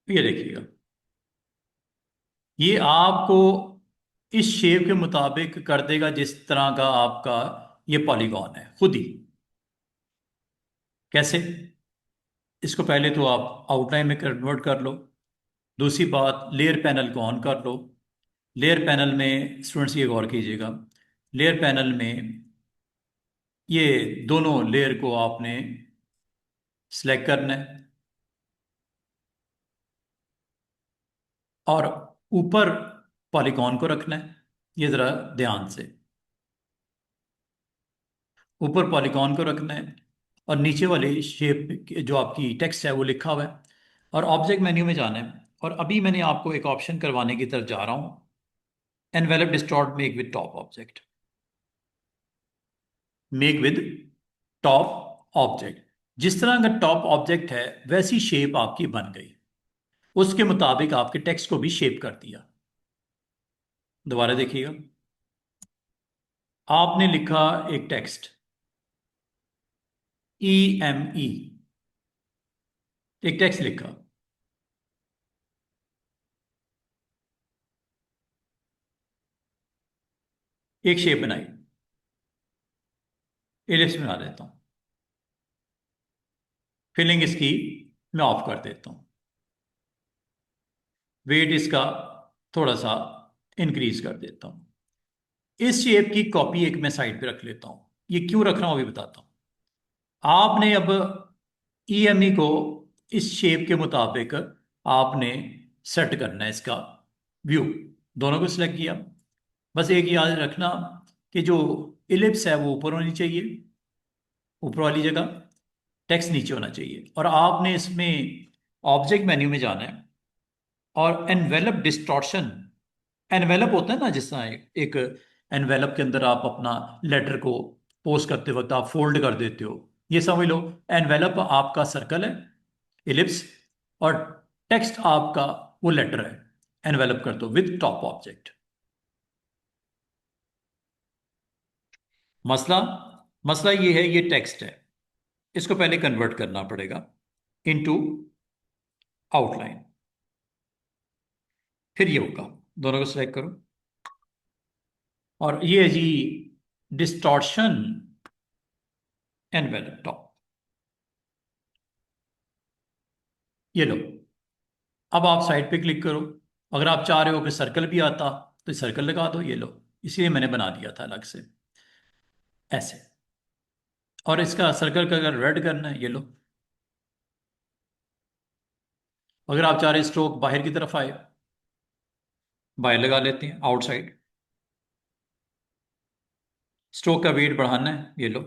S1: ये देखिएगा, ये आपको इस शेप के मुताबिक कर देगा जिस तरह का आपका ये पॉलीगॉन है खुद ही। कैसे? इसको पहले तो आप आउटलाइन में कन्वर्ट कर लो। दूसरी बात, लेयर पैनल को ऑन कर लो। लेयर पैनल में स्टूडेंट्स ये गौर कीजिएगा, लेयर पैनल में ये दोनों लेयर को आपने सिलेक्ट करना है और ऊपर पॉलीगॉन को रखना है। ये ज़रा ध्यान से, ऊपर पॉलीगॉन को रखना है और नीचे वाले शेप जो आपकी टेक्स्ट है वो लिखा हुआ है, और ऑब्जेक्ट मेन्यू में जाना है। और अभी मैंने आपको एक ऑप्शन करवाने की तरफ जा रहा हूँ, envelope distort make with top object. Make with top object, जिस तरह का टॉप ऑब्जेक्ट है वैसी शेप आपकी बन गई। उसके मुताबिक आपके टेक्स्ट को भी शेप कर दिया। दोबारा देखिएगा, आपने लिखा एक टेक्स्ट EME, एक टेक्स्ट लिखा, एक शेप बनाई, एलिप्स बना देता हूं, फिलिंग इसकी मैं ऑफ कर देता हूं, वेट इसका थोड़ा सा इंक्रीज कर देता हूं। इस शेप की कॉपी एक मैं साइड पे रख लेता हूं। ये क्यों रख रहा हूं अभी बताता हूं। आपने अब EME को इस शेप के मुताबिक आपने सेट करना है, इसका व्यू। दोनों को सिलेक्ट किया। बस एक याद रखना कि जो इलिप्स है वो ऊपर होनी चाहिए, ऊपर वाली जगह, टेक्स्ट नीचे होना चाहिए। और आपने इसमें ऑब्जेक्ट मेन्यू में जाना है और एनवेलप डिस्टॉर्शन, एनवेलप होता है ना, जिस तरह एक एनवेलप के अंदर आप अपना लेटर को पोस्ट करते वक्त आप फोल्ड कर देते हो, ये समझ लो एनवेलप आपका सर्कल है, इलिप्स, और टेक्स्ट आपका वो लेटर है। एनवेलप कर दो विद टॉप ऑब्जेक्ट। मसला मसला ये है, ये टेक्स्ट है, इसको पहले कन्वर्ट करना पड़ेगा इनटू आउटलाइन, फिर ये होगा। दोनों को सिलेक्ट करो और ये है जी डिस्टॉर्शन एनवेलप टॉप। ये लो, अब आप साइड पे क्लिक करो। अगर आप चाह रहे हो कि सर्कल भी आता तो सर्कल लगा दो, ये लो, इसलिए मैंने बना दिया था अलग से ऐसे। और इसका सर्कल का अगर रेड करना है, ये लो। अगर आप चाह रहे स्ट्रोक बाहर की तरफ आए, बाहर लगा लेते हैं, आउटसाइड। स्ट्रोक का वेट बढ़ाना है, ये लो।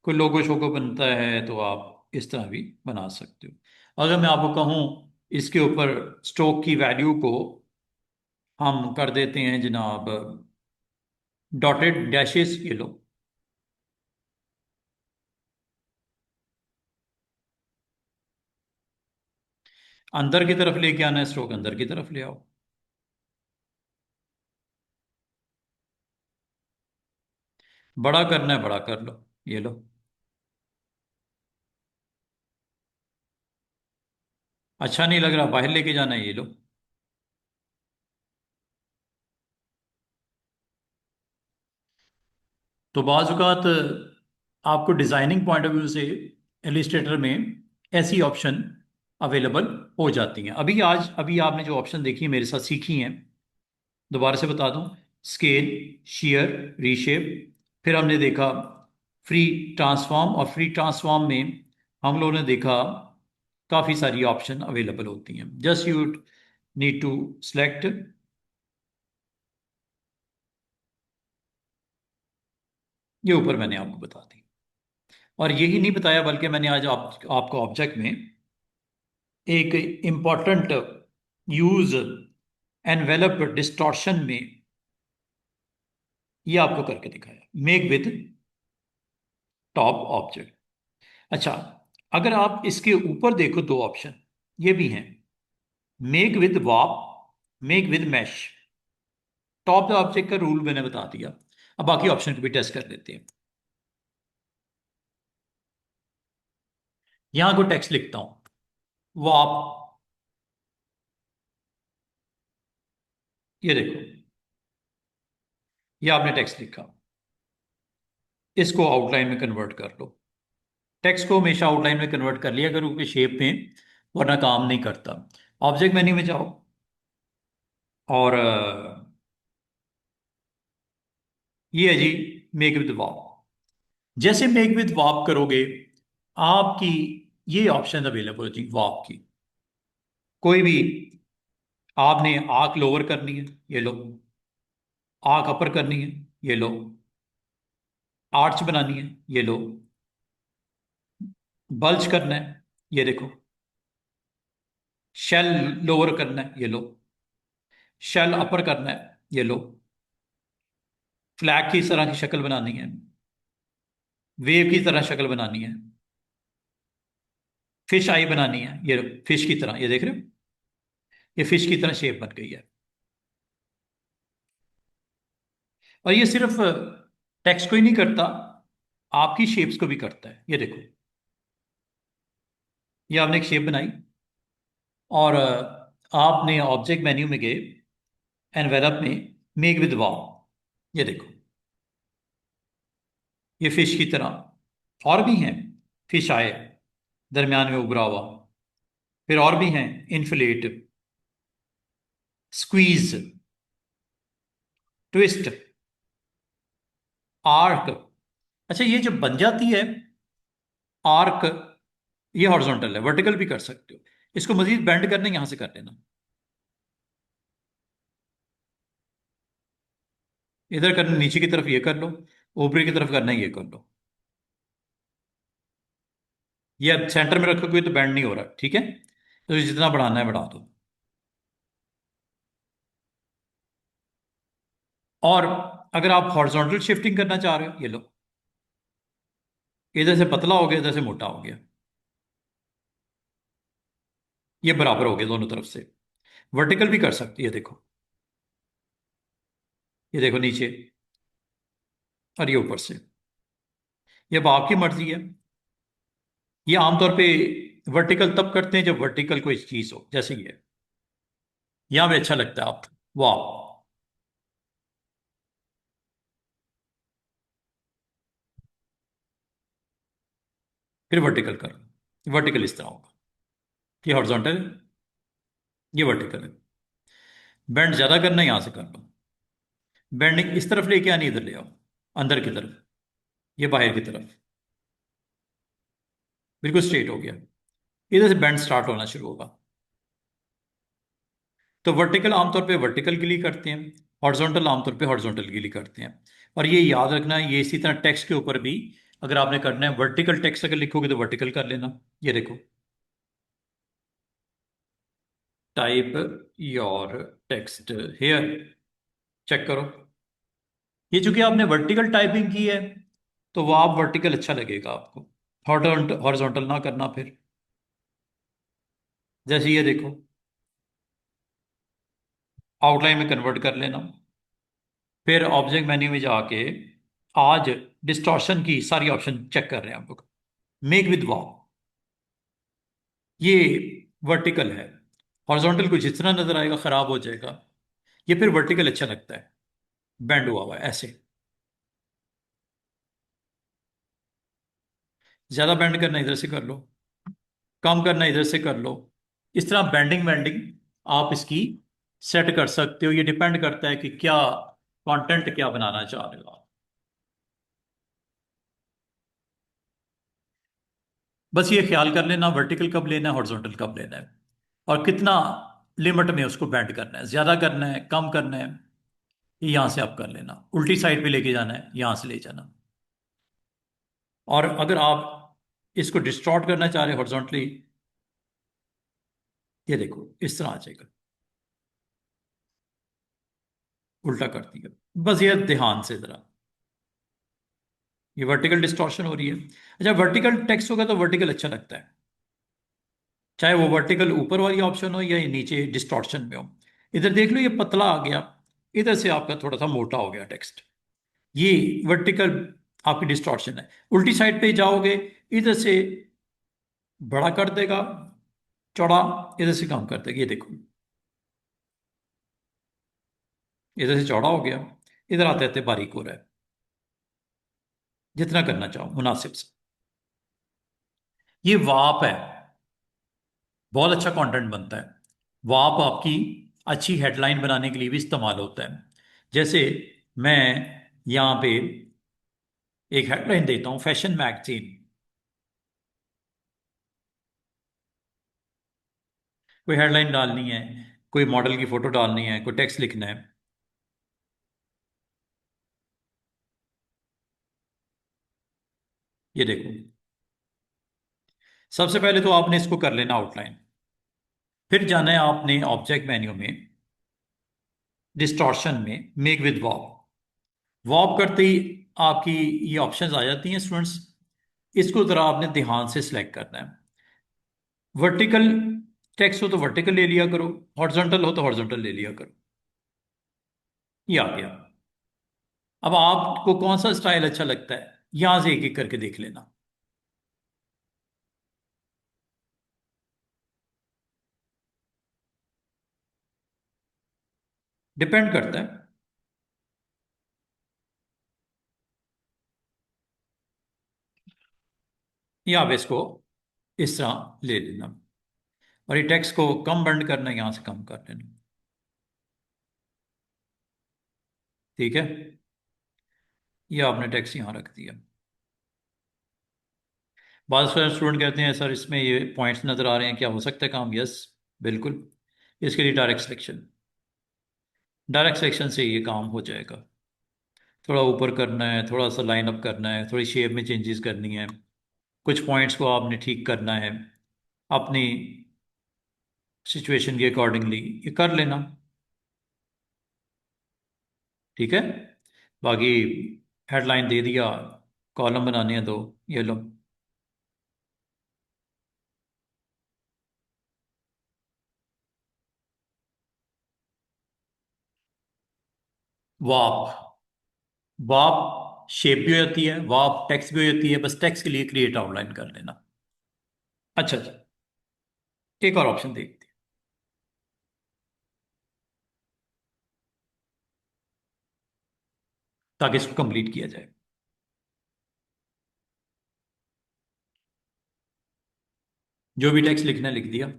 S1: कोई लोगो शोगो बनता है तो आप इस तरह भी बना सकते हो। अगर मैं आपको कहूँ इसके ऊपर स्ट्रोक की वैल्यू को हम कर देते हैं जनाब डॉटेड डैशेस, ये लो। अंदर की तरफ लेके आना है, स्ट्रोक अंदर की तरफ ले आओ। बड़ा करना है, बड़ा कर लो, ये लो। अच्छा नहीं लग रहा, बाहर लेके जाना है, ये लो। तो बाज़ औक़ात आपको डिज़ाइनिंग पॉइंट ऑफ व्यू से इलिस्ट्रेटर में ऐसी ऑप्शन अवेलेबल हो जाती हैं। अभी आपने जो ऑप्शन देखी है मेरे साथ सीखी हैं, दोबारा से बता दूं, स्केल, शेयर, रीशेप, फिर हमने देखा फ्री ट्रांसफॉर्म, और फ्री ट्रांसफॉर्म में हम लोगों ने देखा काफ़ी सारी ऑप्शन अवेलेबल होती हैं। Just you need to select ये ऊपर मैंने आपको बता दी। और यही नहीं बताया, बल्कि मैंने आज आपको ऑब्जेक्ट में एक इंपॉर्टेंट यूज एनवेलप डिस्टॉर्शन में ये आपको करके दिखाया, मेक विद टॉप ऑब्जेक्ट। अच्छा, अगर आप इसके ऊपर देखो दो ऑप्शन ये भी हैं, make with warp, make with mesh. Top object का रूल मैंने बता दिया, अब बाकी ऑप्शन को भी टेस्ट कर लेते हैं। यहां को टेक्स्ट लिखता हूं, वॉप, ये देखो, ये आपने टेक्स्ट लिखा, इसको आउटलाइन में कन्वर्ट कर लो। टेक्स्ट को हमेशा आउटलाइन में कन्वर्ट कर लिया करो कि शेप में, वरना काम नहीं करता। ऑब्जेक्ट मेन्यू में जाओ और ये है जी मेक विद वॉप। जैसे मेक विद वॉप करोगे, आपकी ये ऑप्शन अवेलेबल है जी वॉप की। कोई भी, आपने आंख लोअर करनी है, ये लो। आंख अपर करनी है, ये लो। आर्च बनानी है, ये लो। बल्ज करना है, ये देखो। शेल लोअर करना है, ये लो। शेल अपर करना है, ये लो। फ्लैग की तरह की शक्ल बनानी है, वेव की तरह शक्ल बनानी है, फिश आई बनानी है, ये फिश की तरह, ये देख रहे हो, ये फिश की तरह शेप बन गई है। और ये सिर्फ टेक्स्ट को ही नहीं करता, आपकी शेप्स को भी करता है। ये देखो, ये आपने एक शेप बनाई और आपने ऑब्जेक्ट मेन्यू में गए, एनवेलप में मेक विद वाव, ये देखो, ये फिश की तरह। और भी हैं, फिश आए दरमियान में उभरा हुआ। फिर और भी हैं, इन्फ्लेट, स्क्वीज, ट्विस्ट, आर्क। अच्छा, ये जब बन जाती है आर्क, ये हॉरिजॉन्टल है, वर्टिकल भी कर सकते हो। इसको मजीद बेंड करने यहां से कर लेना, इधर करना, नीचे की तरफ ये कर लो, ऊपरी की तरफ करना है, ये कर लो। ये अब सेंटर में रखोगे तो बेंड नहीं हो रहा, ठीक है, तो जितना बढ़ाना है बढ़ा दो। और अगर आप हॉरिजॉन्टल शिफ्टिंग करना चाह रहे हो, ये लो, इधर से पतला हो गया, इधर से मोटा हो गया, ये बराबर हो गया दोनों तरफ से। वर्टिकल भी कर सकती है, देखो, ये देखो नीचे और ये ऊपर से। ये अब आपकी मर्जी है। ये आमतौर पे वर्टिकल तब करते हैं जब वर्टिकल कोई चीज हो, जैसे ये यहां पे अच्छा लगता है आप, वाह। फिर वर्टिकल करो, वर्टिकल इस तरह होगा। ये हॉरिजॉन्टल है, ये वर्टिकल है। बेंड ज्यादा करना है, यहां से कर लो। बेंडिंग इस तरफ लेके आनी, इधर ले आओ, अंदर की तरफ, ये बाहर की तरफ, बिल्कुल स्ट्रेट हो गया। इधर से बेंड स्टार्ट होना शुरू होगा। तो वर्टिकल आमतौर पे वर्टिकल के लिए करते हैं, हॉरिजॉन्टल आमतौर पे हॉरिजॉन्टल के लिए करते हैं। और ये याद रखना है, ये इसी तरह टेक्स्ट के ऊपर भी अगर आपने करना है, वर्टिकल टेक्स्ट अगर लिखोगे तो वर्टिकल कर लेना। ये देखो, type your text here, check करो। ये चूंकि आपने वर्टिकल टाइपिंग की है, तो वो आप वर्टिकल अच्छा लगेगा आपको, हॉरिजॉन्टल ना करना। फिर जैसे ये देखो, आउटलाइन में कन्वर्ट कर लेना। फिर ऑब्जेक्ट मेन्यू में जाके आज डिस्टॉर्शन की सारी ऑप्शन चेक कर रहे हैं हम लोग। मेक विद वाव, ये वर्टिकल है। हॉरिजॉन्टल कुछ इस तरह नजर आएगा, खराब हो जाएगा। ये फिर वर्टिकल अच्छा लगता है, बेंड हुआ हुआ है ऐसे। ज्यादा बेंड करना इधर से कर लो, कम करना इधर से कर लो। इस तरह बेंडिंग बेंडिंग आप इसकी सेट कर सकते हो। ये डिपेंड करता है कि क्या कंटेंट क्या बनाना चाह रहे हो आप। बस ये ख्याल कर लेना वर्टिकल कब लेना है, हॉरिजॉन्टल कब लेना है, और कितना लिमिट में उसको बेंड करना है, ज्यादा करना है, कम करना है। ये यहां से आप कर लेना, उल्टी साइड पे लेके जाना है, यहां से ले जाना। और अगर आप इसको डिस्टॉर्ट करना चाह रहे हॉरिजॉन्टली, ये देखो इस तरह आ जाएगा, उल्टा कर दिया। बस ये ध्यान से जरा, ये वर्टिकल डिस्टॉर्शन हो रही है। अच्छा, वर्टिकल टेक्स्ट होगा तो वर्टिकल अच्छा लगता है, चाहे वो वर्टिकल ऊपर वाली ऑप्शन हो या ये नीचे डिस्टॉर्शन में हो। इधर देख लो, ये पतला आ गया, इधर से आपका थोड़ा सा मोटा हो गया टेक्स्ट, ये वर्टिकल आपकी डिस्टॉर्शन है। उल्टी साइड पे जाओगे, इधर से बड़ा कर देगा, चौड़ा, इधर से कम कर देगा, ये देखो इधर से चौड़ा हो गया, इधर आते आते बारीक हो रहा है। जितना करना चाहो मुनासिब से। ये वाप है, बहुत अच्छा कंटेंट बनता है। वाप आपकी अच्छी हेडलाइन बनाने के लिए भी इस्तेमाल होता है। जैसे मैं यहाँ पे एक हेडलाइन देता हूँ, फैशन मैगजीन। कोई हेडलाइन डालनी है, कोई मॉडल की फोटो डालनी है, कोई टेक्स्ट लिखना है, ये देखो। सबसे पहले तो आपने इसको कर लेना आउटलाइन, फिर जाना है आपने ऑब्जेक्ट मेन्यू में, डिस्टॉर्शन में, मेक विद वॉप। वॉप करते ही आपकी ये ऑप्शंस आ जाती हैं स्टूडेंट्स। इसको जरा आपने ध्यान से सिलेक्ट करना है। वर्टिकल टेक्स्ट हो तो वर्टिकल ले लिया करो, हॉरिजॉन्टल हो तो हॉरिजॉन्टल ले लिया करो, ये आ गया। अब आपको कौन सा स्टाइल अच्छा लगता है, यहां से एक एक करके देख लेना। डिपेंड करता है, या आप इसको इस तरह ले लेना, और ये टेक्स्ट को कम बंद करना है, यहां से कम कर लेना, ठीक है। ये आपने टेक्स्ट यहां रख दिया। बहुत सारे स्टूडेंट कहते हैं सर इसमें ये पॉइंट्स नजर आ रहे हैं, क्या हो सकता है काम? यस, बिल्कुल। इसके लिए डायरेक्ट सिलेक्शन, डायरेक्ट सिलेक्शन से ये काम हो जाएगा। थोड़ा ऊपर करना है, थोड़ा सा लाइन अप करना है, थोड़ी शेप में चेंजेस करनी है, कुछ पॉइंट्स को आपने ठीक करना है अपनी सिचुएशन के अकॉर्डिंगली, ये कर लेना, ठीक है। बाकी हेडलाइन दे दिया, कॉलम बनाने हैं दो, ये लो। वाप, वाप शेप भी हो जाती है, वाप टेक्स्ट भी हो जाती है, बस टेक्स्ट के लिए क्रिएट आउटलाइन कर लेना। अच्छा अच्छा, एक और ऑप्शन देखते हैं, ताकि इसको कंप्लीट किया जाए। जो भी टेक्स्ट लिखना है लिख दिया,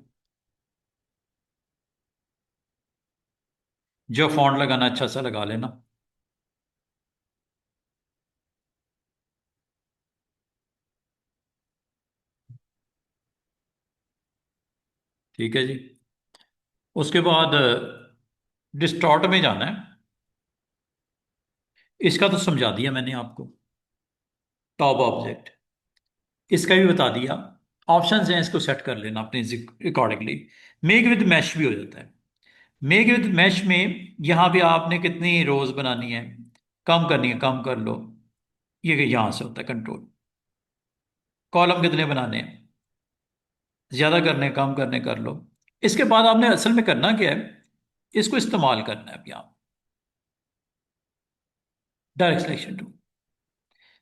S1: जो फॉन्ट लगाना अच्छा सा लगा लेना। ठीक है जी। उसके बाद डिस्टॉर्ट में जाना है। इसका तो समझा दिया मैंने आपको, टॉप ऑब्जेक्ट, इसका भी बता दिया। ऑप्शंस हैं, इसको सेट कर लेना अपने अकॉर्डिंगली। मेक विद मैश भी हो जाता है। मेक विद मैश में यहाँ पे आपने कितनी रोज बनानी है, कम करनी है, कम कर लो, ये यहाँ से होता है कंट्रोल। कॉलम कितने बनाने हैं, ज्यादा करने, कम करने, कर लो। इसके बाद आपने असल में करना क्या है, इसको इस्तेमाल करना है अब यहाँ, डायरेक्ट सिलेक्शन टू।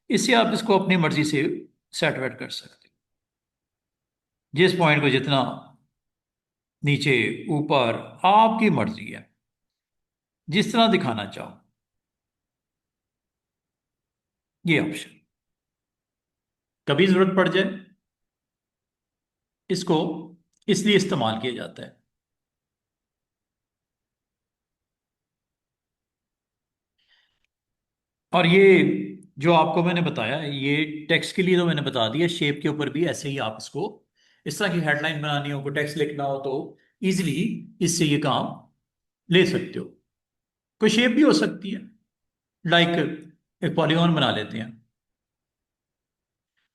S1: इससे आप इसको अपनी मर्जी से सेट वेट कर सकते हो, जिस पॉइंट को जितना नीचे ऊपर आपकी मर्जी है, जिस तरह दिखाना चाहो, ये ऑप्शन। कभी जरूरत पड़ जाए, इसको इसलिए इस्तेमाल किया जाता है। और ये जो आपको मैंने बताया, ये टेक्स्ट के लिए तो मैंने बता दिया, शेप के ऊपर भी ऐसे ही आप इसको, इस तरह की हेडलाइन बनानी हो, कोई टेक्स्ट लिखना हो तो इजीली इससे ये काम ले सकते हो। कोई शेप भी हो सकती है, लाइक एक पॉलीगॉन बना लेते हैं,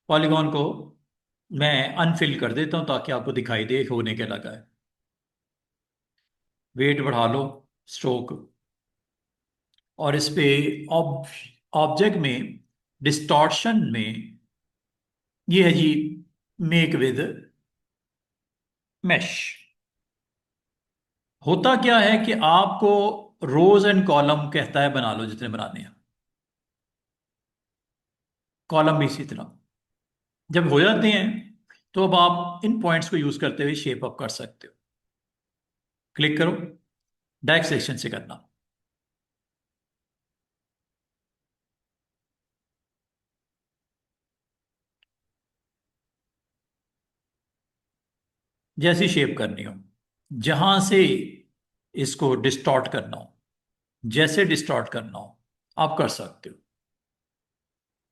S1: पॉलीगॉन को मैं अनफिल कर देता हूं ताकि आपको दिखाई दे होने के लगा है। वेट बढ़ा लो, स्ट्रोक, और इस पे ऑब्जेक्ट में डिस्टॉर्शन में ये है जी, मेक विद मैश। होता क्या है कि आपको रोज एंड कॉलम कहता है बना लो जितने बनाने हैं, कॉलम भी इसी तरह। जब हो जाते हैं तो अब आप इन पॉइंट्स को यूज करते हुए शेप अप कर सकते हो। क्लिक करो, डायरेक्ट सेक्शन से करना। जैसी शेप करनी हो, जहां से इसको डिस्टॉर्ट करना हो, जैसे डिस्टॉर्ट करना हो आप कर सकते हो।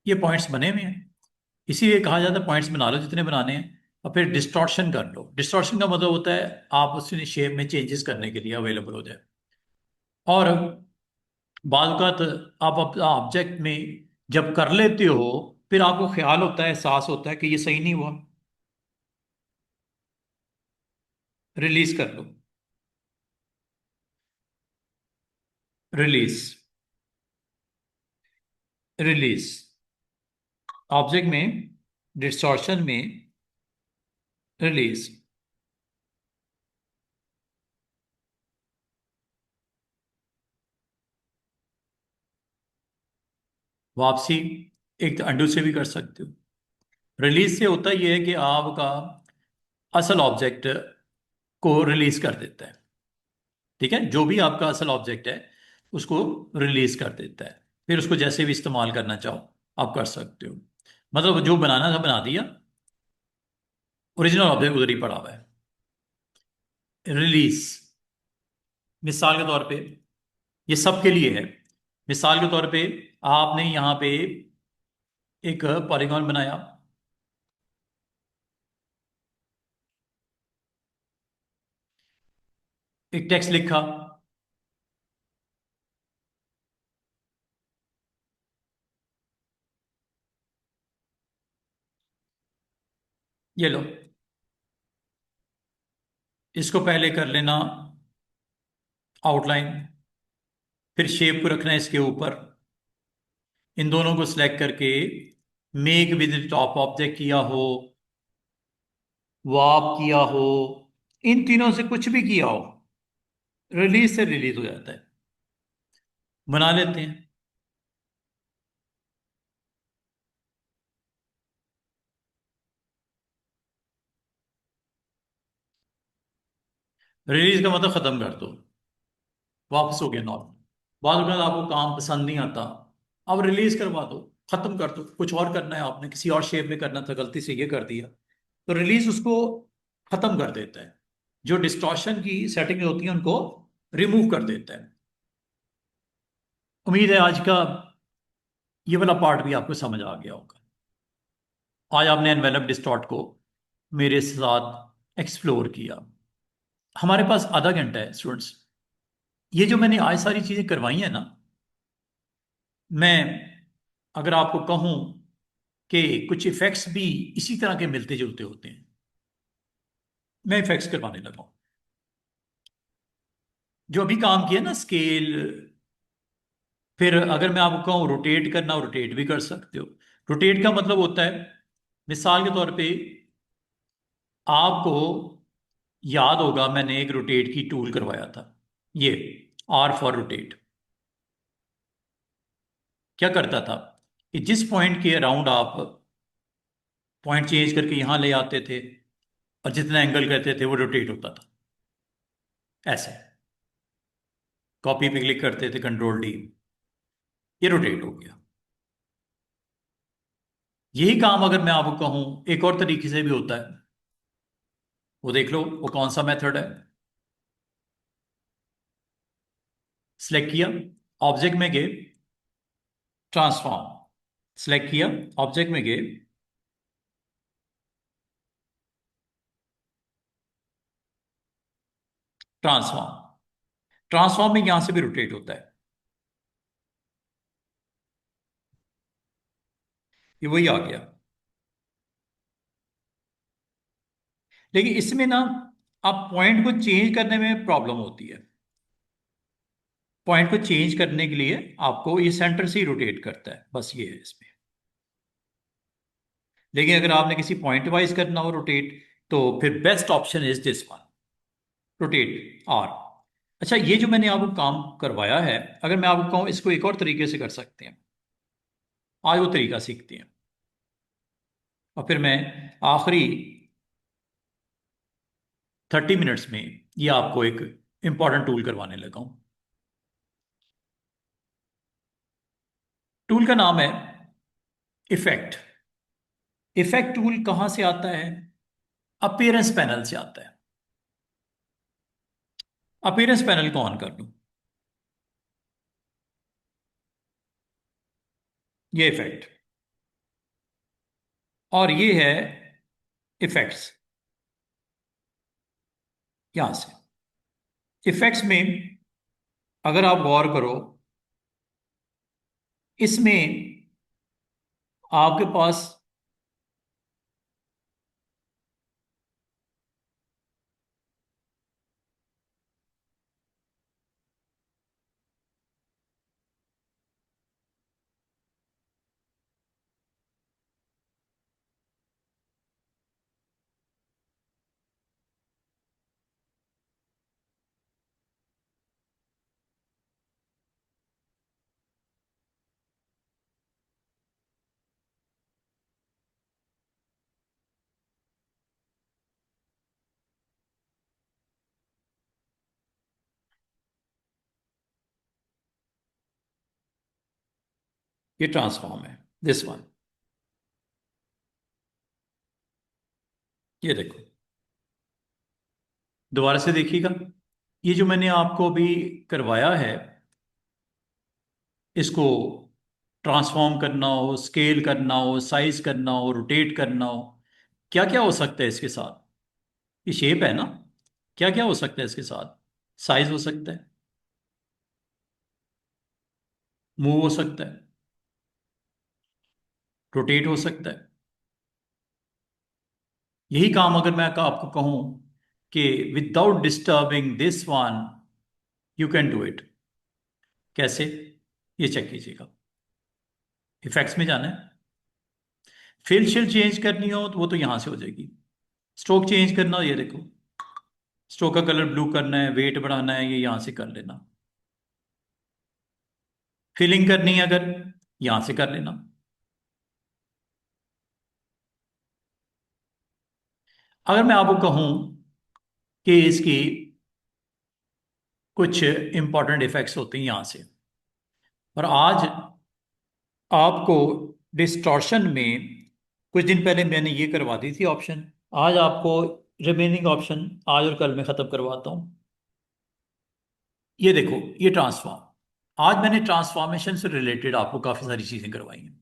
S1: ये पॉइंट्स बने हुए हैं, इसीलिए कहा जाता है पॉइंट्स बना लो जितने बनाने हैं, और फिर डिस्टॉर्शन कर लो। डिस्टॉर्शन का मतलब होता है आप उसमें शेप में चेंजेस करने के लिए अवेलेबल हो जाए। और बाद औक़ात आप अपना ऑब्जेक्ट में जब कर लेते हो, फिर आपको ख्याल होता है, एहसास होता है कि ये सही नहीं हुआ, रिलीज कर लो। रिलीज, रिलीज, ऑब्जेक्ट में डिस्टॉर्शन में रिलीज। वापसी एक तो अंडू से भी कर सकते हो। रिलीज से होता यह है कि आपका असल ऑब्जेक्ट को रिलीज कर देता है। ठीक है, जो भी आपका असल ऑब्जेक्ट है उसको रिलीज कर देता है। फिर उसको जैसे भी इस्तेमाल करना चाहो आप कर सकते हो। मतलब जो बनाना था बना दिया, ओरिजिनल ऑब्जेक्ट उधर ही पड़ा हुआ है। रिलीज, मिसाल के तौर पे ये सबके लिए है। मिसाल के तौर पे आपने यहाँ पे एक पॉलीगॉन बनाया, एक टेक्स्ट लिखा, ये लो, इसको पहले कर लेना आउटलाइन, फिर शेप को रखना है इसके ऊपर, इन दोनों को सिलेक्ट करके मेक विद टॉप ऑब्जेक्ट किया हो, वाप किया हो, इन तीनों से कुछ भी किया हो, रिलीज से रिलीज हो जाता है। बना लेते हैं। रिलीज का मतलब खत्म कर दो, वापस हो गया नॉर्मल। बाद में आपको काम पसंद नहीं आता, अब रिलीज करवा दो, खत्म कर दो। कुछ और करना है आपने, किसी और शेप में करना था, गलती से ये कर दिया, तो रिलीज उसको खत्म कर देता है। जो डिस्टॉर्शन की सेटिंग होती है उनको रिमूव कर देता है। उम्मीद है आज का ये वाला पार्ट भी आपको समझ आ गया होगा। आज आपने एनवेलप डिस्टॉर्ट को मेरे साथ एक्सप्लोर किया। हमारे पास आधा घंटा है स्टूडेंट्स। ये जो मैंने आज सारी चीजें करवाई है ना, मैं अगर आपको कहूं कि कुछ इफेक्ट्स भी इसी तरह के मिलते जुलते होते हैं, मैं इफेक्ट्स करवाने लगा हूं। जो अभी काम किया ना स्केल, फिर अगर मैं आपको कहूँ रोटेट करना, रोटेट भी कर सकते हो। रोटेट का मतलब होता है, मिसाल के तौर पे आपको याद होगा मैंने एक रोटेट की टूल करवाया था, ये आर फॉर रोटेट। क्या करता था कि जिस पॉइंट के अराउंड आप पॉइंट चेंज करके यहां ले आते थे और जितना एंगल करते थे वो रोटेट होता था। ऐसे कॉपी पे क्लिक करते थे, कंट्रोल डी, ये रोटेट हो गया। यही काम अगर मैं आपको कहूं एक और तरीके से भी होता है, वो देख लो वो कौन सा मेथड है। सिलेक्ट किया, ऑब्जेक्ट में गए, ट्रांसफॉर्म, सिलेक्ट किया, ऑब्जेक्ट में गए, ट्रांसफॉर्म। ट्रांसफॉर्म में यहां से भी रोटेट होता है। ये वही आ गया। लेकिन इसमें ना आप पॉइंट को चेंज करने में प्रॉब्लम होती है। पॉइंट को चेंज करने के लिए आपको ये सेंटर से ही रोटेट करता है, बस ये है इसमें। लेकिन अगर आपने किसी पॉइंट वाइज करना हो रोटेट, तो फिर best option is this one, rotate R. अच्छा, ये जो मैंने आपको काम करवाया है, अगर मैं आपको कहूँ इसको एक और तरीके से कर सकते हैं, आज वो तरीका सीखते हैं, और फिर मैं आखिरी 30 मिनट्स में ये आपको एक इंपॉर्टेंट टूल करवाने लगा हूं। टूल का नाम है इफेक्ट। इफेक्ट टूल कहां से आता है? अपीयरेंस पैनल से आता है। अपीयरेंस पैनल को ऑन कर लूं, ये इफेक्ट, और ये है इफेक्ट्स। यहां से इफेक्ट्स में अगर आप गौर करो, इसमें आपके पास ये ट्रांसफॉर्म है, दिस वन, ये देखो, दोबारा से देखिएगा। ये जो मैंने आपको अभी करवाया है, इसको ट्रांसफॉर्म करना हो, स्केल करना हो, साइज करना हो, रोटेट करना हो, क्या क्या हो सकता है इसके साथ? ये शेप है ना, क्या क्या हो सकता है इसके साथ? साइज हो सकता है, मूव हो सकता है, रोटेट हो सकता है। यही काम अगर मैं आपको कहूं कि without disturbing this one you can do it, कैसे? ये चेक कीजिएगा, इफेक्ट्स में जाना है, फिल शिल चेंज करनी हो तो वो तो यहां से हो जाएगी। स्ट्रोक चेंज करना हो, ये देखो, स्ट्रोक का कलर ब्लू करना है, वेट बढ़ाना है, ये यहां से कर लेना। फिलिंग करनी है अगर, यहां से कर लेना। अगर मैं आपको कहूं कि इसकी कुछ इंपॉर्टेंट इफेक्ट्स होते हैं यहां से, और आज आपको डिस्टॉर्शन में, कुछ दिन पहले मैंने ये करवा दी थी ऑप्शन, आज आपको रिमेनिंग ऑप्शन आज और कल में खत्म करवाता हूं। ये देखो, ये ट्रांसफॉर्म, आज मैंने ट्रांसफॉर्मेशन से रिलेटेड आपको काफी सारी चीजें करवाई हैं।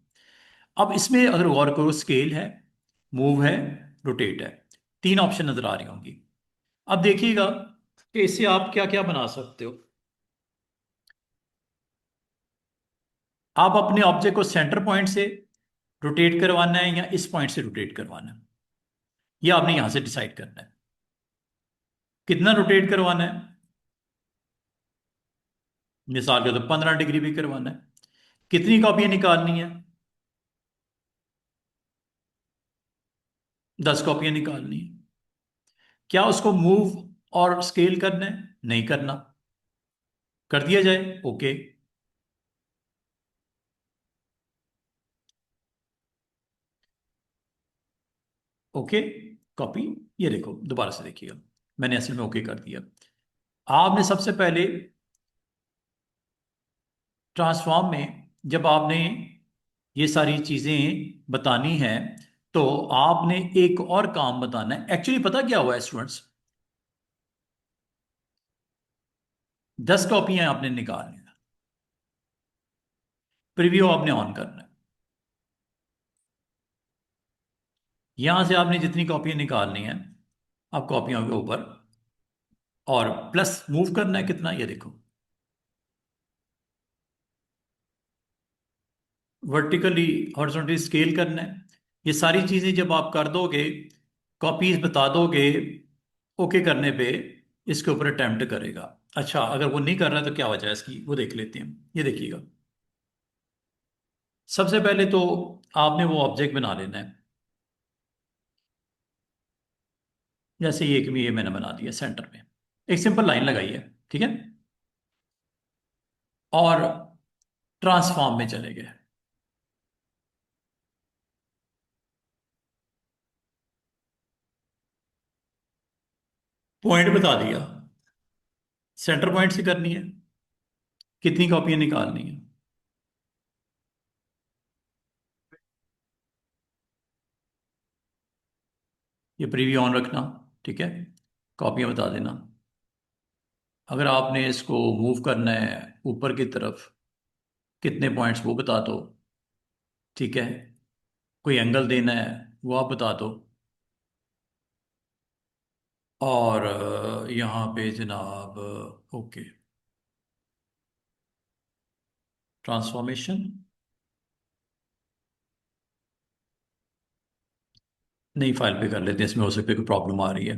S1: अब इसमें अगर गौर करो, स्केल है, मूव है, रोटेट है, तीन ऑप्शन नजर आ रही होंगी। अब देखिएगा कि इससे आप क्या क्या बना सकते हो। आप अपने ऑब्जेक्ट को सेंटर पॉइंट से रोटेट करवाना है या इस पॉइंट से रोटेट करवाना है, यह आपने यहां से डिसाइड करना है। कितना रोटेट करवाना है? मिसाल के तो 15 डिग्री भी करवाना है। कितनी कॉपियां निकालनी है? 10 कॉपियां निकालनी है। क्या उसको मूव और स्केल करना है? नहीं करना, कर दिया जाए, ओके। ओके, कॉपी, ये देखो, दोबारा से देखिएगा, मैंने असल में ओके कर दिया। आपने सबसे पहले ट्रांसफॉर्म में जब आपने ये सारी चीजें बतानी है, तो आपने एक और काम बताना है। एक्चुअली पता क्या हुआ है स्टूडेंट्स, 10 कॉपियां आपने निकालनी है, प्रीव्यू आपने ऑन करना है। यहां से आपने जितनी कॉपियां निकालनी है, आप कॉपियों के ऊपर और प्लस मूव करना है, कितना, ये देखो, वर्टिकली हॉरिजॉन्टली स्केल करना है। ये सारी चीजें जब आप कर दोगे, कॉपीज बता दोगे, ओके करने पे इसके ऊपर अटेम्प्ट करेगा। अच्छा, अगर वो नहीं कर रहा है तो क्या वजह है इसकी, वो देख लेते हैं। ये देखिएगा, सबसे पहले तो आपने वो ऑब्जेक्ट बना लेना है। जैसे ये मैंने बना दिया सेंटर में, एक सिंपल लाइन लगाई है, ठीक है। और ट्रांसफॉर्म में चले गए। पॉइंट बता दिया, सेंटर पॉइंट से करनी है, कितनी कॉपियां निकालनी है। ये प्रीव्यू ऑन रखना, ठीक है। कॉपियां बता देना। अगर आपने इसको मूव करना है ऊपर की तरफ, कितने पॉइंट्स वो बता दो, ठीक है। कोई एंगल देना है वो आप बता दो। और यहाँ पे जनाब, ओके, ट्रांसफॉर्मेशन, नई फाइल पे कर लेते हैं, इसमें हो सकता है कोई प्रॉब्लम आ रही है।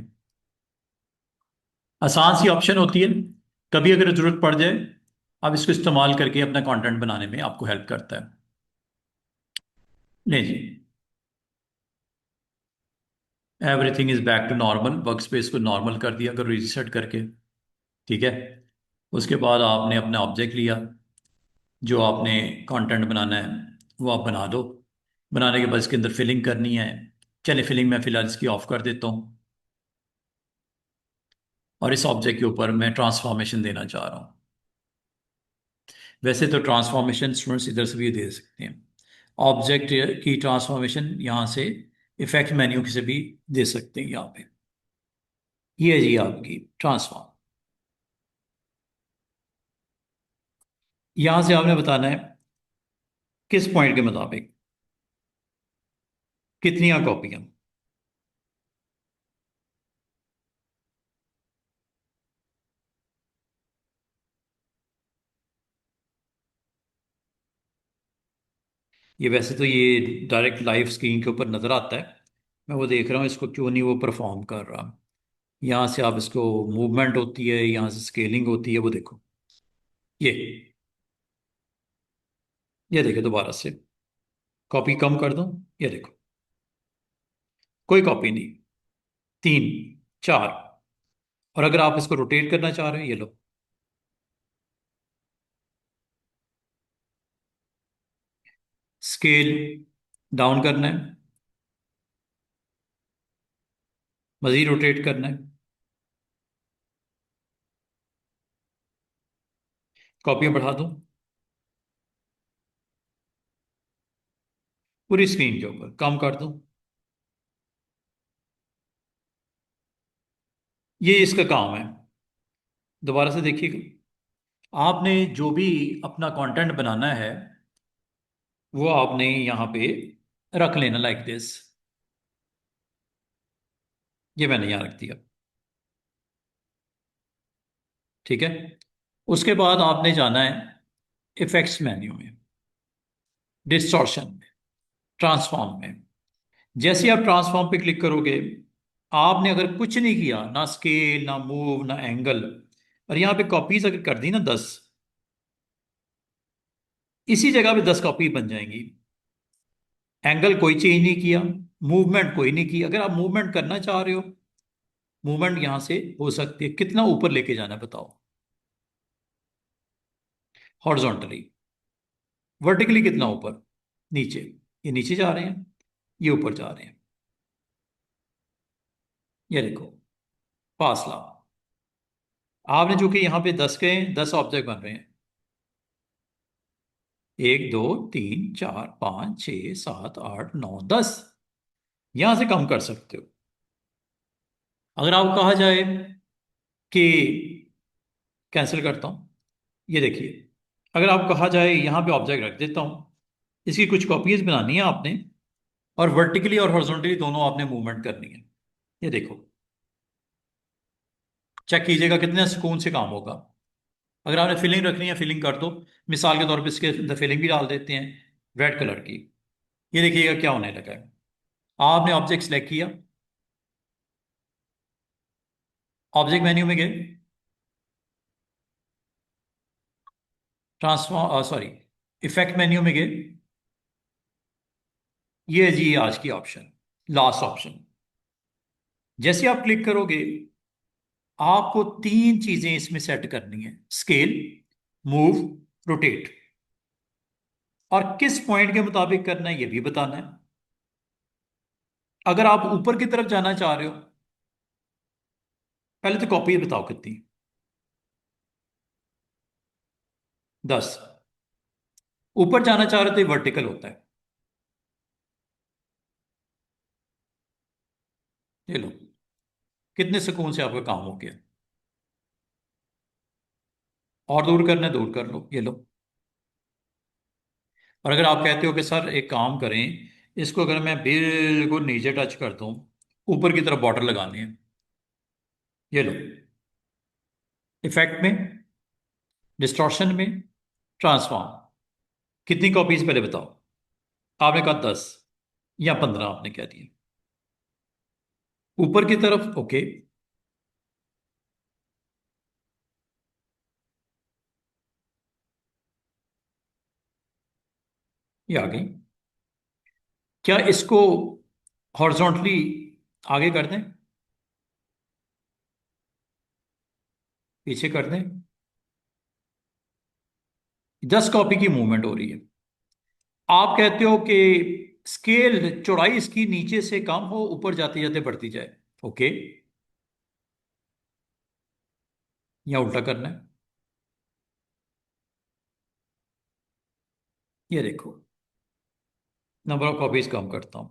S1: आसान सी ऑप्शन होती है, कभी अगर जरूरत पड़ जाए आप इसको इस्तेमाल करके अपना कंटेंट बनाने में आपको हेल्प करता है। नहीं जी, everything is back to normal, work space को नॉर्मल कर दिया अगर रीसेट करके, ठीक है। उसके बाद आपने अपना ऑब्जेक्ट लिया, जो आपने कंटेंट बनाना है वो आप बना दो। बनाने के बाद इसके अंदर फिलिंग करनी है। चलिए, फिलिंग मैं फिलहाल इसकी ऑफ कर देता हूँ। और इस ऑब्जेक्ट के ऊपर मैं ट्रांसफॉर्मेशन देना चाह रहा हूँ। वैसे तो ट्रांसफॉर्मेशन स्टूडेंट्स इधर से भी दे सकते हैं। ऑब्जेक्ट की ट्रांसफॉर्मेशन यहाँ से इफेक्ट मेन्यू से भी दे सकते हैं यहाँ पे। ये है जी आपकी ट्रांसफॉर्म। यहाँ से आपने बताना है किस पॉइंट के मुताबिक कितनी कॉपियाँ। ये वैसे तो ये डायरेक्ट लाइव स्क्रीन के ऊपर नज़र आता है, मैं वो देख रहा हूँ इसको क्यों नहीं वो परफॉर्म कर रहा। यहाँ से आप इसको, मूवमेंट होती है, यहाँ से स्केलिंग होती है, वो देखो। ये ये देखो, दोबारा से कॉपी कम कर दो, ये देखो, कोई कॉपी नहीं। तीन, चार। और अगर आप इसको रोटेट करना चाह रहे हो, ये लो, स्केल डाउन करना है, मजीद रोटेट करना है, कॉपियां बढ़ा दो पूरी स्क्रीन के ऊपर, कम कर दो। ये इसका काम है। दोबारा से देखिएगा, आपने जो भी अपना कंटेंट बनाना है वो आपने यहाँ पे रख लेना, लाइक दिस। ये मैंने यहाँ रख दिया, ठीक है। उसके बाद आपने जाना है इफेक्ट्स मेन्यू में, डिस्टॉर्शन में, ट्रांसफॉर्म में। जैसे आप ट्रांसफॉर्म पे क्लिक करोगे, आपने अगर कुछ नहीं किया, ना स्केल, ना मूव, ना एंगल, और यहाँ पे कॉपीज अगर कर दी ना 10, इसी जगह पे 10 कॉपी बन जाएंगी। एंगल कोई चेंज नहीं किया, मूवमेंट कोई नहीं की। अगर आप मूवमेंट करना चाह रहे हो, मूवमेंट यहां से हो सकती है। कितना ऊपर लेके जाना है बताओ? हॉरिजॉन्टली। वर्टिकली कितना ऊपर? नीचे। ये नीचे जा रहे हैं, ये ऊपर जा रहे हैं। ये देखो, फासला। आपने जो कि यहाँ पे 10 के 10 ऑब्जेक्ट बन रहे हैं, 1 2 3 4 5 6 7 8 9 10, यहां से कम कर सकते हो। अगर आपको कहा जाए कि, कैंसिल करता हूं, ये देखिए, अगर आप कहा जाए यहां पे ऑब्जेक्ट रख देता हूं, इसकी कुछ कॉपीज बनानी है आपने, और वर्टिकली और हॉरिजॉन्टली दोनों आपने मूवमेंट करनी है। ये देखो, चेक कीजिएगा कितने सुकून से काम होगा। अगर आपने फिलिंग रखनी है, फिलिंग कर दो। मिसाल के तौर पे इसके अंदर फिलिंग भी डाल देते हैं रेड कलर की। ये देखिएगा क्या होने लगा है। आपने ऑब्जेक्ट सेलेक्ट किया, ऑब्जेक्ट मेन्यू में गए, ट्रांसफॉर्म सॉरी इफेक्ट मेन्यू में गए, ये है जी आज की ऑप्शन, लास्ट ऑप्शन। जैसे आप क्लिक करोगे, आपको तीन चीजें इसमें सेट करनी है: स्केल, मूव, रोटेट। और किस पॉइंट के मुताबिक करना है ये भी बताना है। अगर आप ऊपर की तरफ जाना चाह रहे हो, पहले तो कॉपी बताओ कितनी, 10। ऊपर जाना चाह रहे तो वर्टिकल होता है, ये लो, कितने सुकून से आपका काम हो गया। और दूर करना है, दूर कर लो, ये लो। और अगर आप कहते हो कि सर एक काम करें, इसको अगर मैं बिल्कुल नीचे टच कर दूं, ऊपर की तरफ बॉर्डर लगानी है, ये लो। इफेक्ट में, डिस्टॉर्शन में, ट्रांसफॉर्म। कितनी कॉपीज पहले बताओ। आपने कहा 10 या 15 आपने कह दिया। ऊपर की तरफ ओके, ये आ गई। क्या इसको हॉरिजॉन्टली आगे कर दें, पीछे कर दें? 10 कॉपी की मूवमेंट हो रही है। आप कहते हो कि स्केल चौड़ाई इसकी नीचे से कम हो, ऊपर जाते जाते बढ़ती जाए, ओके। या उल्टा करना है, ये देखो, नंबर ऑफ कॉपीज कम करता हूं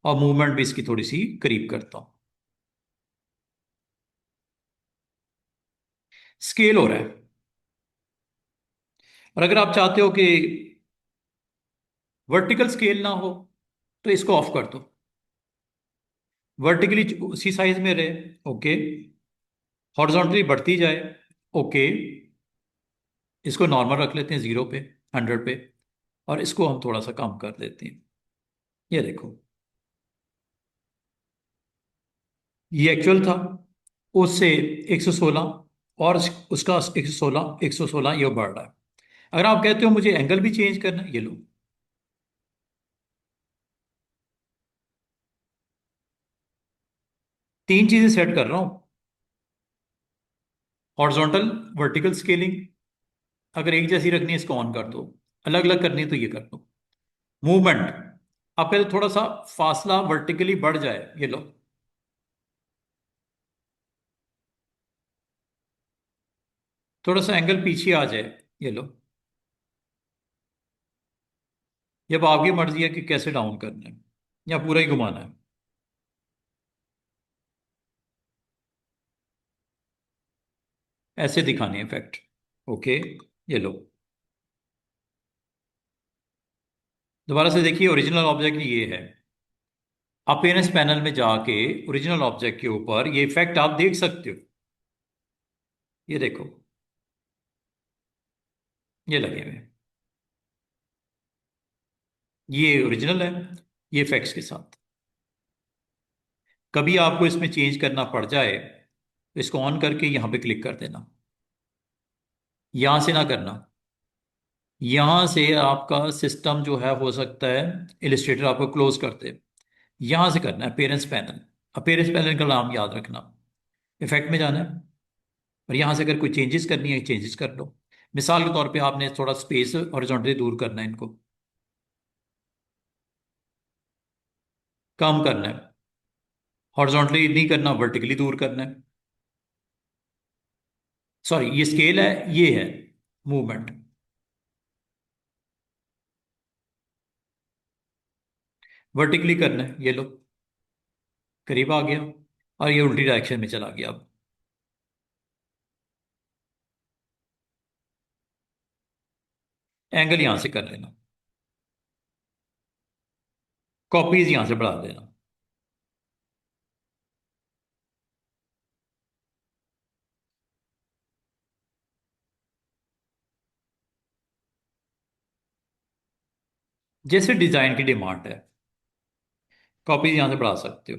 S1: और मूवमेंट भी इसकी थोड़ी सी करीब करता हूं। स्केल हो रहा है। और अगर आप चाहते हो कि वर्टिकल स्केल ना हो, तो इसको ऑफ कर दो, वर्टिकली उसी साइज में रहे, ओके। हॉरिजॉन्टली बढ़ती जाए, ओके। इसको नॉर्मल रख लेते हैं 0 पे, 100 पे। और इसको हम थोड़ा सा कम कर देते हैं, ये देखो। ये एक्चुअल था, उससे 116, और उसका 116, 116 ये बढ़ रहा है। अगर आप कहते हो मुझे एंगल भी चेंज करना है, ये लो। तीन चीजें सेट कर रहा हूं: हॉरिजॉन्टल, वर्टिकल स्केलिंग। अगर एक जैसी रखनी है इसको ऑन कर दो, अलग अलग करनी है तो ये कर दो। मूवमेंट, आप कहते हो थोड़ा सा फासला वर्टिकली बढ़ जाए, ये लो। थोड़ा सा एंगल पीछे आ जाए, ये लो। ये अब आपकी मर्जी है कि कैसे डाउन करना है, या पूरा ही घुमाना है। ऐसे दिखाने इफेक्ट, ओके, ये लो। दोबारा से देखिए, ओरिजिनल ऑब्जेक्ट ये है। अपीयरेंस पैनल में जाके ओरिजिनल ऑब्जेक्ट के ऊपर ये इफेक्ट आप देख सकते हो, ये देखो, ये लगे हुए हैं। ये ओरिजिनल है, ये इफेक्ट्स के साथ। कभी आपको इसमें चेंज करना पड़ जाए तो इसको ऑन करके यहां पे क्लिक कर देना। यहां से ना करना, यहां से आपका सिस्टम जो है हो सकता है इलिस्ट्रेटर आपको क्लोज कर दे। यहां से करना है अपीयरेंस पैनल। अपीयरेंस पैनल का नाम याद रखना, इफेक्ट में जाना है, और यहां से अगर कोई चेंजेस करनी है चेंजेस कर लो। मिसाल के तौर पे आपने थोड़ा स्पेस हॉरिजॉन्टली दूर करना है इनको, कम करना है। हॉरिजॉन्टली नहीं करना, वर्टिकली दूर करना है। सॉरी, ये स्केल है, ये है मूवमेंट। वर्टिकली करना है, ये लो, करीब आ गया। और ये उल्टी डायरेक्शन में चला गया। अब एंगल यहां से कर लेना, कॉपीज यहां से बढ़ा देना। जैसे डिजाइन की डिमांड है, कॉपीज यहां से बढ़ा सकते हो।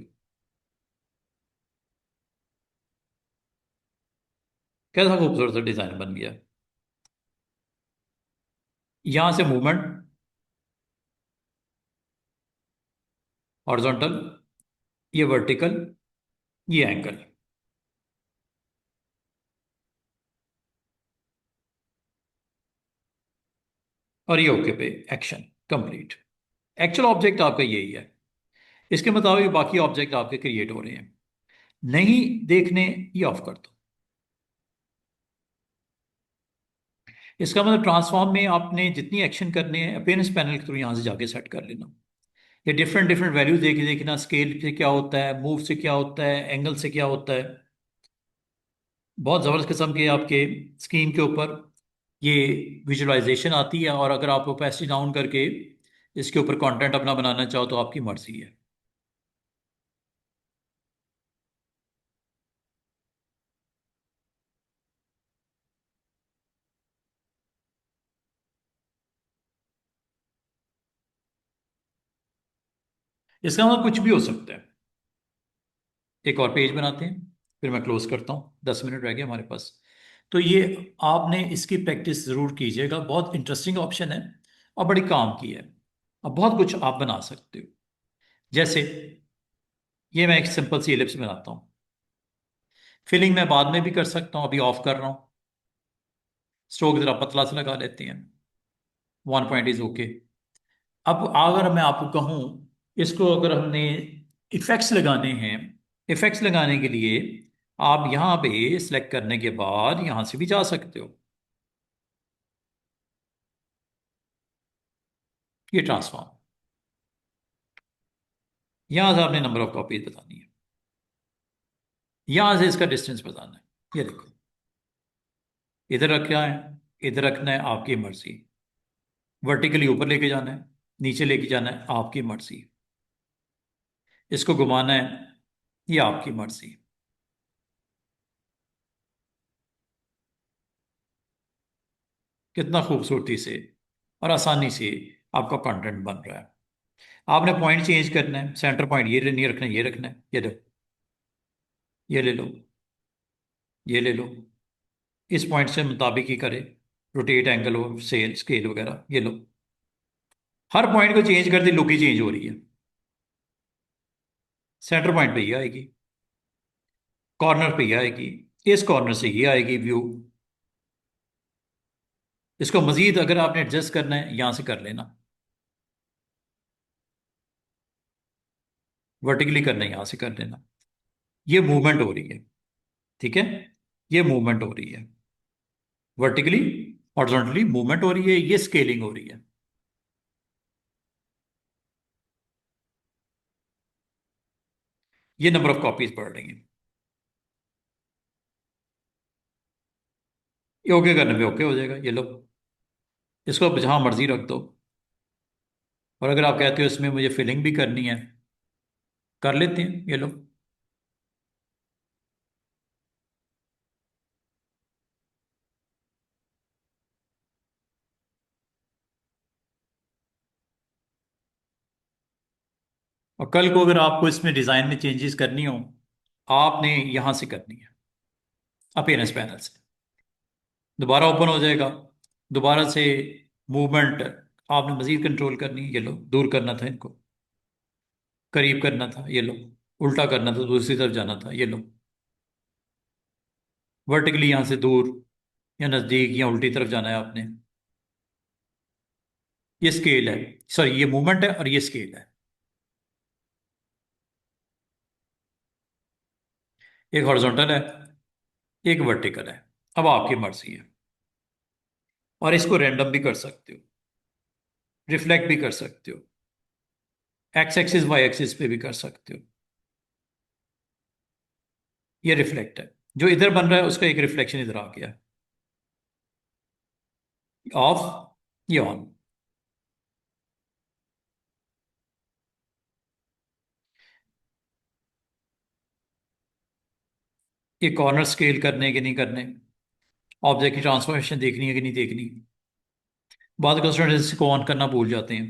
S1: कैसा खूबसूरत सा डिजाइन बन गया। यहां से मूवमेंट हॉरिजॉन्टल, ये वर्टिकल, ये एंगल। और ये ओके पे एक्शन कंप्लीट। एक्चुअल ऑब्जेक्ट आपका यही है। इसके मुताबिक बाकी ऑब्जेक्ट आपके क्रिएट हो रहे हैं। नहीं देखने, ये ऑफ कर दो। इसका मतलब ट्रांसफॉर्म में आपने जितनी एक्शन करनी है अपीयरेंस पैनल के थ्रू यहां से जाके सेट कर लेना। ये डिफरेंट डिफरेंट वैल्यूज देखे देखना, स्केल से क्या होता है, मूव से क्या होता है, एंगल से क्या होता है। बहुत ज़बरदस्त किस्म के आपके स्क्रीन के ऊपर ये विजुअलाइजेशन आती है। और अगर आप ओपेसिटी डाउन करके इसके ऊपर कंटेंट अपना बनाना चाहो तो आपकी मर्जी है। इसका मतलब कुछ भी हो सकता है। एक और पेज बनाते हैं, फिर मैं क्लोज करता हूँ, 10 मिनट रह गए हमारे पास। तो ये आपने इसकी प्रैक्टिस ज़रूर कीजिएगा, बहुत इंटरेस्टिंग ऑप्शन है और बड़ी काम की है। अब बहुत कुछ आप बना सकते हो। जैसे ये मैं एक सिंपल सी एलिप्स बनाता हूँ। फिलिंग मैं बाद में भी कर सकता हूँ, अभी ऑफ कर रहा हूँ। स्ट्रोक जरा पतला से लगा लेते हैं। 1 पॉइंट इज ओके। अब अगर मैं आपको कहूँ, इसको अगर हमने इफेक्ट्स लगाने हैं, इफेक्ट्स लगाने के लिए आप यहाँ पे सिलेक्ट करने के बाद यहाँ से भी जा सकते हो। ये ट्रांसफॉर्म, यहाँ से आपने नंबर ऑफ कॉपीज बतानी है, यहाँ से इसका डिस्टेंस बताना है। ये देखो, इधर रखना है, इधर रखना है, आपकी मर्जी। वर्टिकली ऊपर लेके जाना है, नीचे लेके जाना है, आपकी मर्जी। इसको घुमाना है, ये आपकी मर्जी। कितना खूबसूरती से और आसानी से आपका कंटेंट बन रहा है। आपने पॉइंट चेंज करना है, सेंटर पॉइंट ये नहीं रखना है, ये रखना है। ये लो, ये ले लो, ये ले लो। इस पॉइंट से मुताबिक ही करे, रोटेट एंगल और सेल स्केल वगैरह, ये लो। हर पॉइंट को चेंज कर दी, लुक ही चेंज हो रही है। सेंटर पॉइंट पे ये आएगी, कॉर्नर पे ये आएगी, इस कॉर्नर से ये आएगी व्यू। इसको मजीद अगर आपने एडजस्ट करना है यहां से कर लेना। वर्टिकली करना है, यहां से कर लेना। ये मूवमेंट हो रही है, ठीक है। ये मूवमेंट हो रही है, वर्टिकली हॉरिजॉन्टली मूवमेंट हो रही है, ये स्केलिंग हो रही है। ये नंबर ऑफ कॉपीज बढ़ रही हैं। ये ओके करने पे ओके हो जाएगा, ये लो। इसको आप जहां मर्जी रख दो। और अगर आप कहते हो इसमें मुझे फिलिंग भी करनी है, कर लेते हैं, ये लो। और कल को अगर आपको इसमें डिजाइन में चेंजेस करनी हो, आपने यहां से करनी है, अपीयरेंस पैनल से। दोबारा ओपन हो जाएगा। दोबारा से मूवमेंट आपने मजीद कंट्रोल करनी है, ये लो। दूर करना था इनको, करीब करना था, ये लो। उल्टा करना था, दूसरी तरफ जाना था, ये लो। वर्टिकली यहां से दूर या नजदीक या उल्टी तरफ जाना है आपने। ये स्केल है, सॉरी ये मूवमेंट है और ये स्केल है। एक हॉरिजॉन्टल है, एक वर्टिकल है। अब आपकी मर्जी है। और इसको रैंडम भी कर सकते हो, रिफ्लेक्ट भी कर सकते हो, एक्स एक्सिस वाई एक्सिस पे भी कर सकते हो। ये रिफ्लेक्ट है, जो इधर बन रहा है उसका एक रिफ्लेक्शन इधर आ गया। ऑफ, ये ऑन। ये कॉर्नर स्केल करने के नहीं करने, ऑब्जेक्ट की ट्रांसफॉर्मेशन देखनी है कि नहीं देखनी। बाद स्टूडेंट्स को ऑन करना भूल जाते हैं,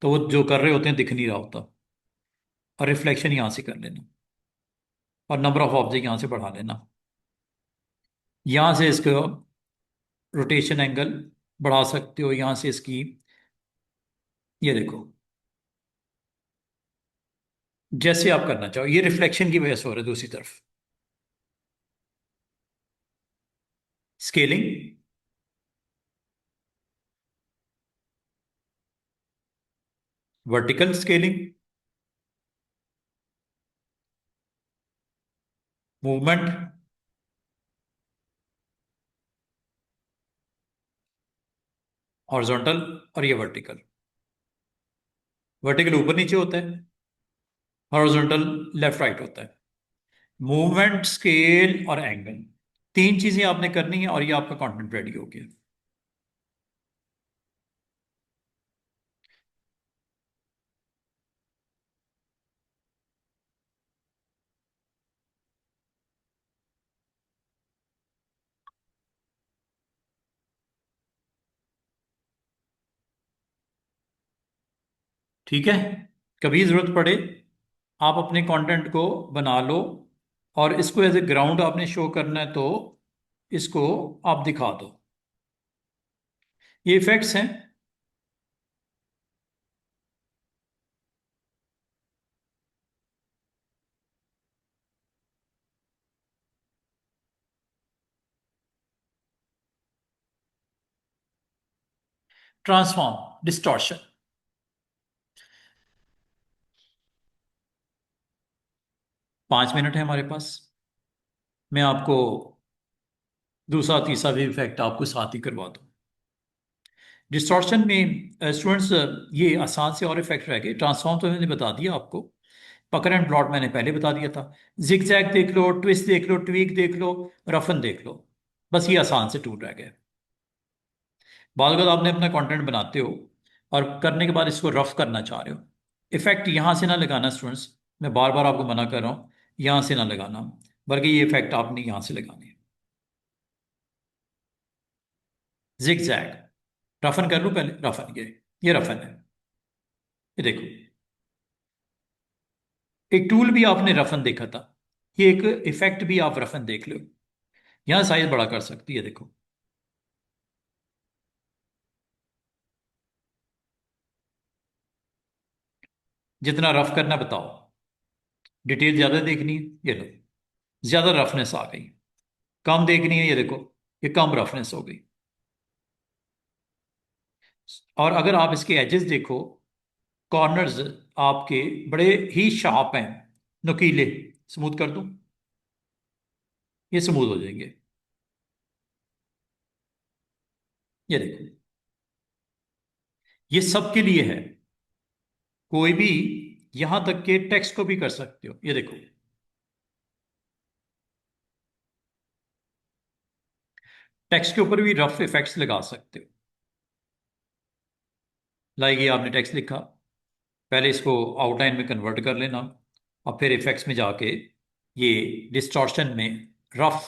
S1: तो वो जो कर रहे होते हैं दिख नहीं रहा होता। और रिफ्लेक्शन यहाँ से कर लेना, और नंबर ऑफ ऑब्जेक्ट यहाँ से बढ़ा लेना। यहां से इसको रोटेशन एंगल बढ़ा सकते हो, यहां से इसकी, ये देखो, जैसे आप करना चाहो। ये रिफ्लेक्शन की वजह से हो रहा है दूसरी तरफ। Scaling, vertical scaling, movement, horizontal, और ये वर्टिकल। वर्टिकल ऊपर नीचे होता है, हॉरिजॉन्टल लेफ्ट राइट होता है। मूवमेंट, स्केल और एंगल, तीन चीजें आपने करनी है और ये आपका कंटेंट रेडी हो गया। ठीक है, कभी जरूरत पड़े आप अपने कंटेंट को बना लो, और इसको एज ए ग्राउंड आपने शो करना है तो इसको आप दिखा दो। ये इफेक्ट्स हैं। ट्रांसफॉर्म, डिस्टॉर्शन, 5 मिनट है हमारे पास। मैं आपको दूसरा तीसरा भी इफेक्ट आपको साथ ही करवा दूं। डिस्टॉर्शन में स्टूडेंट्स, ये आसान से और इफेक्ट रह गए। ट्रांसफॉर्म तो मैंने बता दिया आपको, पकड़ एंड प्लॉट मैंने पहले बता दिया था। जिग जैग देख लो, ट्विस्ट देख लो, ट्वीक देख लो, रफन देख लो। बस ये आसान से टूल रह गए। बाद अगर आपने अपना कंटेंट बनाते हो और करने के बाद इसको रफ करना चाह रहे हो, इफेक्ट यहां से ना लगाना स्टूडेंट्स। मैं बार बार आपको मना कर रहा हूं, यहां से ना लगाना, बल्कि ये इफेक्ट आपने यहां से लगाने हैं। जिग जैग, रफन कर लूं पहले, रफन, ये रफन है। ये देखो, एक टूल भी आपने रफन देखा था, ये एक इफेक्ट भी आप रफन देख लो। यहां साइज बड़ा कर सकती है, देखो। जितना रफ करना बताओ। डिटेल ज्यादा देखनी है, ये लो, ज्यादा रफनेस आ गई। कम देखनी है, ये देखो, ये कम रफनेस हो गई। और अगर आप इसके एजेस देखो, कॉर्नर्स आपके बड़े ही शार्प हैं, नुकीले। स्मूथ कर दूं, ये स्मूथ हो जाएंगे। ये देखो, ये सबके लिए है। कोई भी यहां तक के टेक्स्ट को भी कर सकते हो, ये देखो। टेक्स्ट के ऊपर भी रफ इफेक्ट्स लगा सकते हो। लाइक ये आपने टेक्स्ट लिखा, पहले इसको आउटलाइन में कन्वर्ट कर लेना, और फिर इफेक्ट्स में जाके ये डिस्टॉर्शन में रफ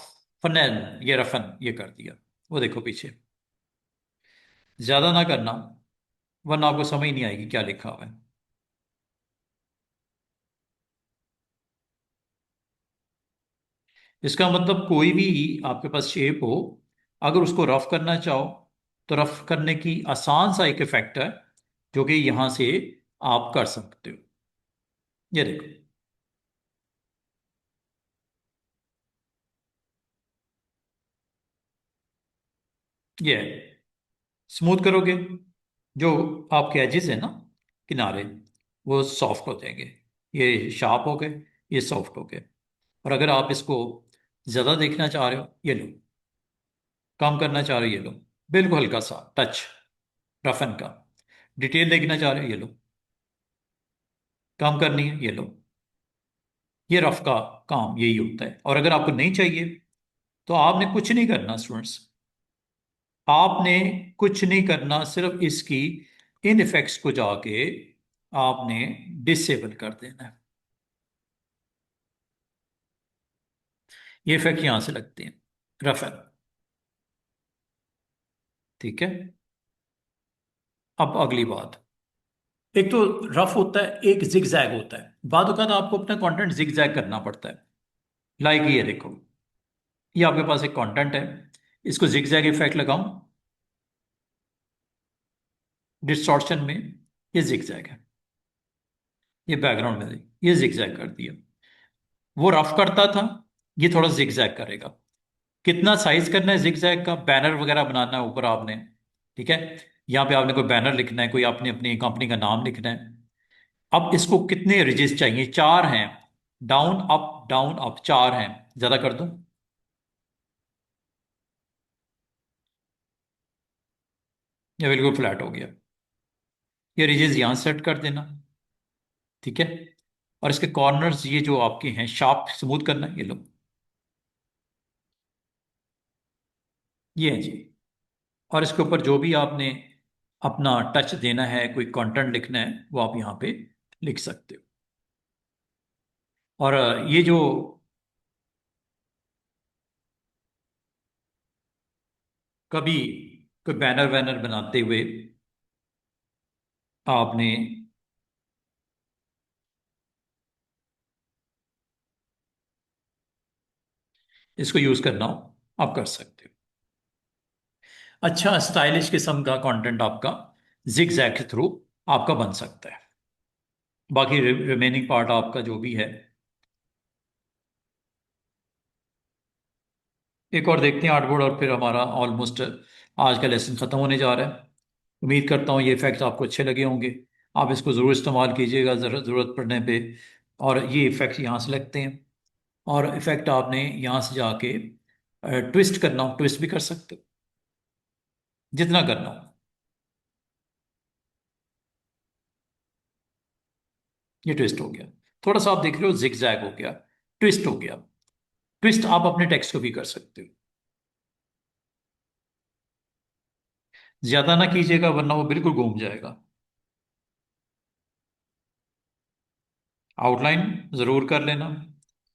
S1: फनल, ये रफन ये कर दिया। वो देखो पीछे, ज्यादा ना करना, वरना आपको समझ नहीं आएगी क्या लिखा हुआ है। इसका मतलब कोई भी आपके पास शेप हो, अगर उसको रफ करना चाहो तो रफ करने की आसान सा एक इफेक्ट है, जो कि यहां से आप कर सकते हो। ये देखो, ये स्मूथ करोगे, जो आपके एजेस है ना, किनारे, वो सॉफ्ट हो जाएंगे। ये शार्प हो गए, ये सॉफ्ट हो गए। और अगर आप इसको ज़्यादा देखना चाह रहे हो, ये लो। कम करना चाह रहे हो, ये लो। बिल्कुल हल्का सा टच, रफन का। डिटेल देखना चाह रहे हो, ये लो। कम करनी है, ये लो। ये रफ का काम यही होता है। और अगर आपको नहीं चाहिए तो आपने कुछ नहीं करना स्टूडेंट्स, आपने कुछ नहीं करना, सिर्फ इसकी इन इफेक्ट्स को जाके आपने डिसेबल कर देना है। ये इफेक्ट यहां से लगते हैं, रफल। ठीक है, अब अगली बात। एक तो रफ होता है, एक जिग जैग होता है। बाद औक़ात आपको अपना कंटेंट जिग जैग करना पड़ता है। लाइक ये देखो, ये आपके पास एक कंटेंट है, इसको जिगजैग इफेक्ट लगाऊं डिस्टॉर्शन में, ये जिगजैग है, ये बैकग्राउंड में ये जिगजैग कर दिया। वो रफ करता था, ये थोड़ा जिगजैग करेगा। कितना साइज करना है जिगजैग का, बैनर वगैरह बनाना है ऊपर आपने, ठीक है, यहाँ पे आपने कोई बैनर लिखना है, कोई आपने अपनी कंपनी का नाम लिखना है। अब इसको कितने रिजेस चाहिए, चार हैं, डाउन अप चार हैं, ज्यादा कर दूं? ये बिल्कुल फ्लैट हो गया। ये रिजेस यहां सेट कर देना, ठीक है। और इसके कॉर्नर्स ये जो आपके हैं शार्प स्मूथ करना, ये लो, ये है जी। और इसके ऊपर जो भी आपने अपना टच देना है, कोई कंटेंट लिखना है, वो आप यहाँ पे लिख सकते हो। और ये जो कभी कोई बैनर वैनर बनाते हुए आपने इसको यूज करना हो, आप कर सकते हो। अच्छा स्टाइलिश किस्म का कंटेंट आपका जिग जैग के थ्रू आपका बन सकता है। बाकी रिमेनिंग पार्ट आपका जो भी है, एक और देखते हैं आर्टबोर्ड, और फिर हमारा ऑलमोस्ट आज का लेसन खत्म होने जा रहा है। उम्मीद करता हूँ ये इफेक्ट्स आपको अच्छे लगे होंगे। आप इसको ज़रूर इस्तेमाल कीजिएगा ज़रूरत पड़ने पे। और ये इफेक्ट यहाँ से लगते हैं, और इफेक्ट आपने यहाँ से जाके ट्विस्ट करना हो, ट्विस्ट भी कर सकते हो जितना करना हो। ये ट्विस्ट हो गया, थोड़ा सा आप देख रहे हो जिग जैग हो गया, ट्विस्ट हो गया। ट्विस्ट आप अपने टेक्स्ट को भी कर सकते हो। ज्यादा ना कीजिएगा वरना वो बिल्कुल घूम जाएगा। आउटलाइन जरूर कर लेना,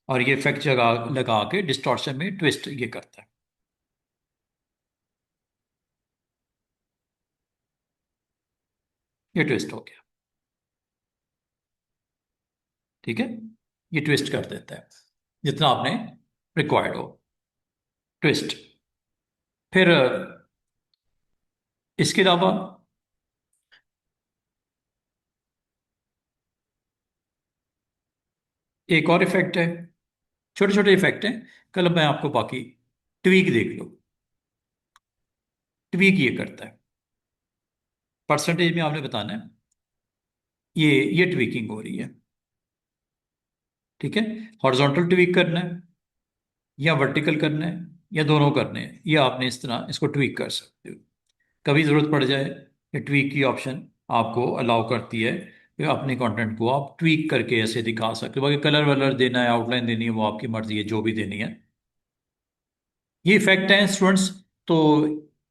S1: और ये इफेक्ट जगह लगा के डिस्टॉर्शन में ट्विस्ट ये करता है। ये ट्विस्ट हो गया, ठीक है। ये ट्विस्ट कर देता है जितना आपने रिक्वायर्ड हो, ट्विस्ट। फिर इसके अलावा एक और इफेक्ट है, छोटे छोटे इफेक्ट हैं, कल मैं आपको बाकी ट्वीक देख लो। ट्वीक ये करता है, परसेंटेज में आपने बताना है, ये ट्वीकिंग हो रही है, ठीक है। हॉरिजॉन्टल ट्वीक करना है या वर्टिकल करना है या दोनों करने हैं, ये आपने इस तरह इसको ट्वीक कर सकते हो। कभी ज़रूरत पड़ जाए, ये ट्वीक की ऑप्शन आपको अलाउ करती है कि अपने कंटेंट को आप ट्वीक करके ऐसे दिखा सकते हो। बाकी कलर वलर देना है, आउटलाइन देनी है, वो आपकी मर्जी है, जो भी देनी है। ये इफेक्ट हैं स्टूडेंट्स। तो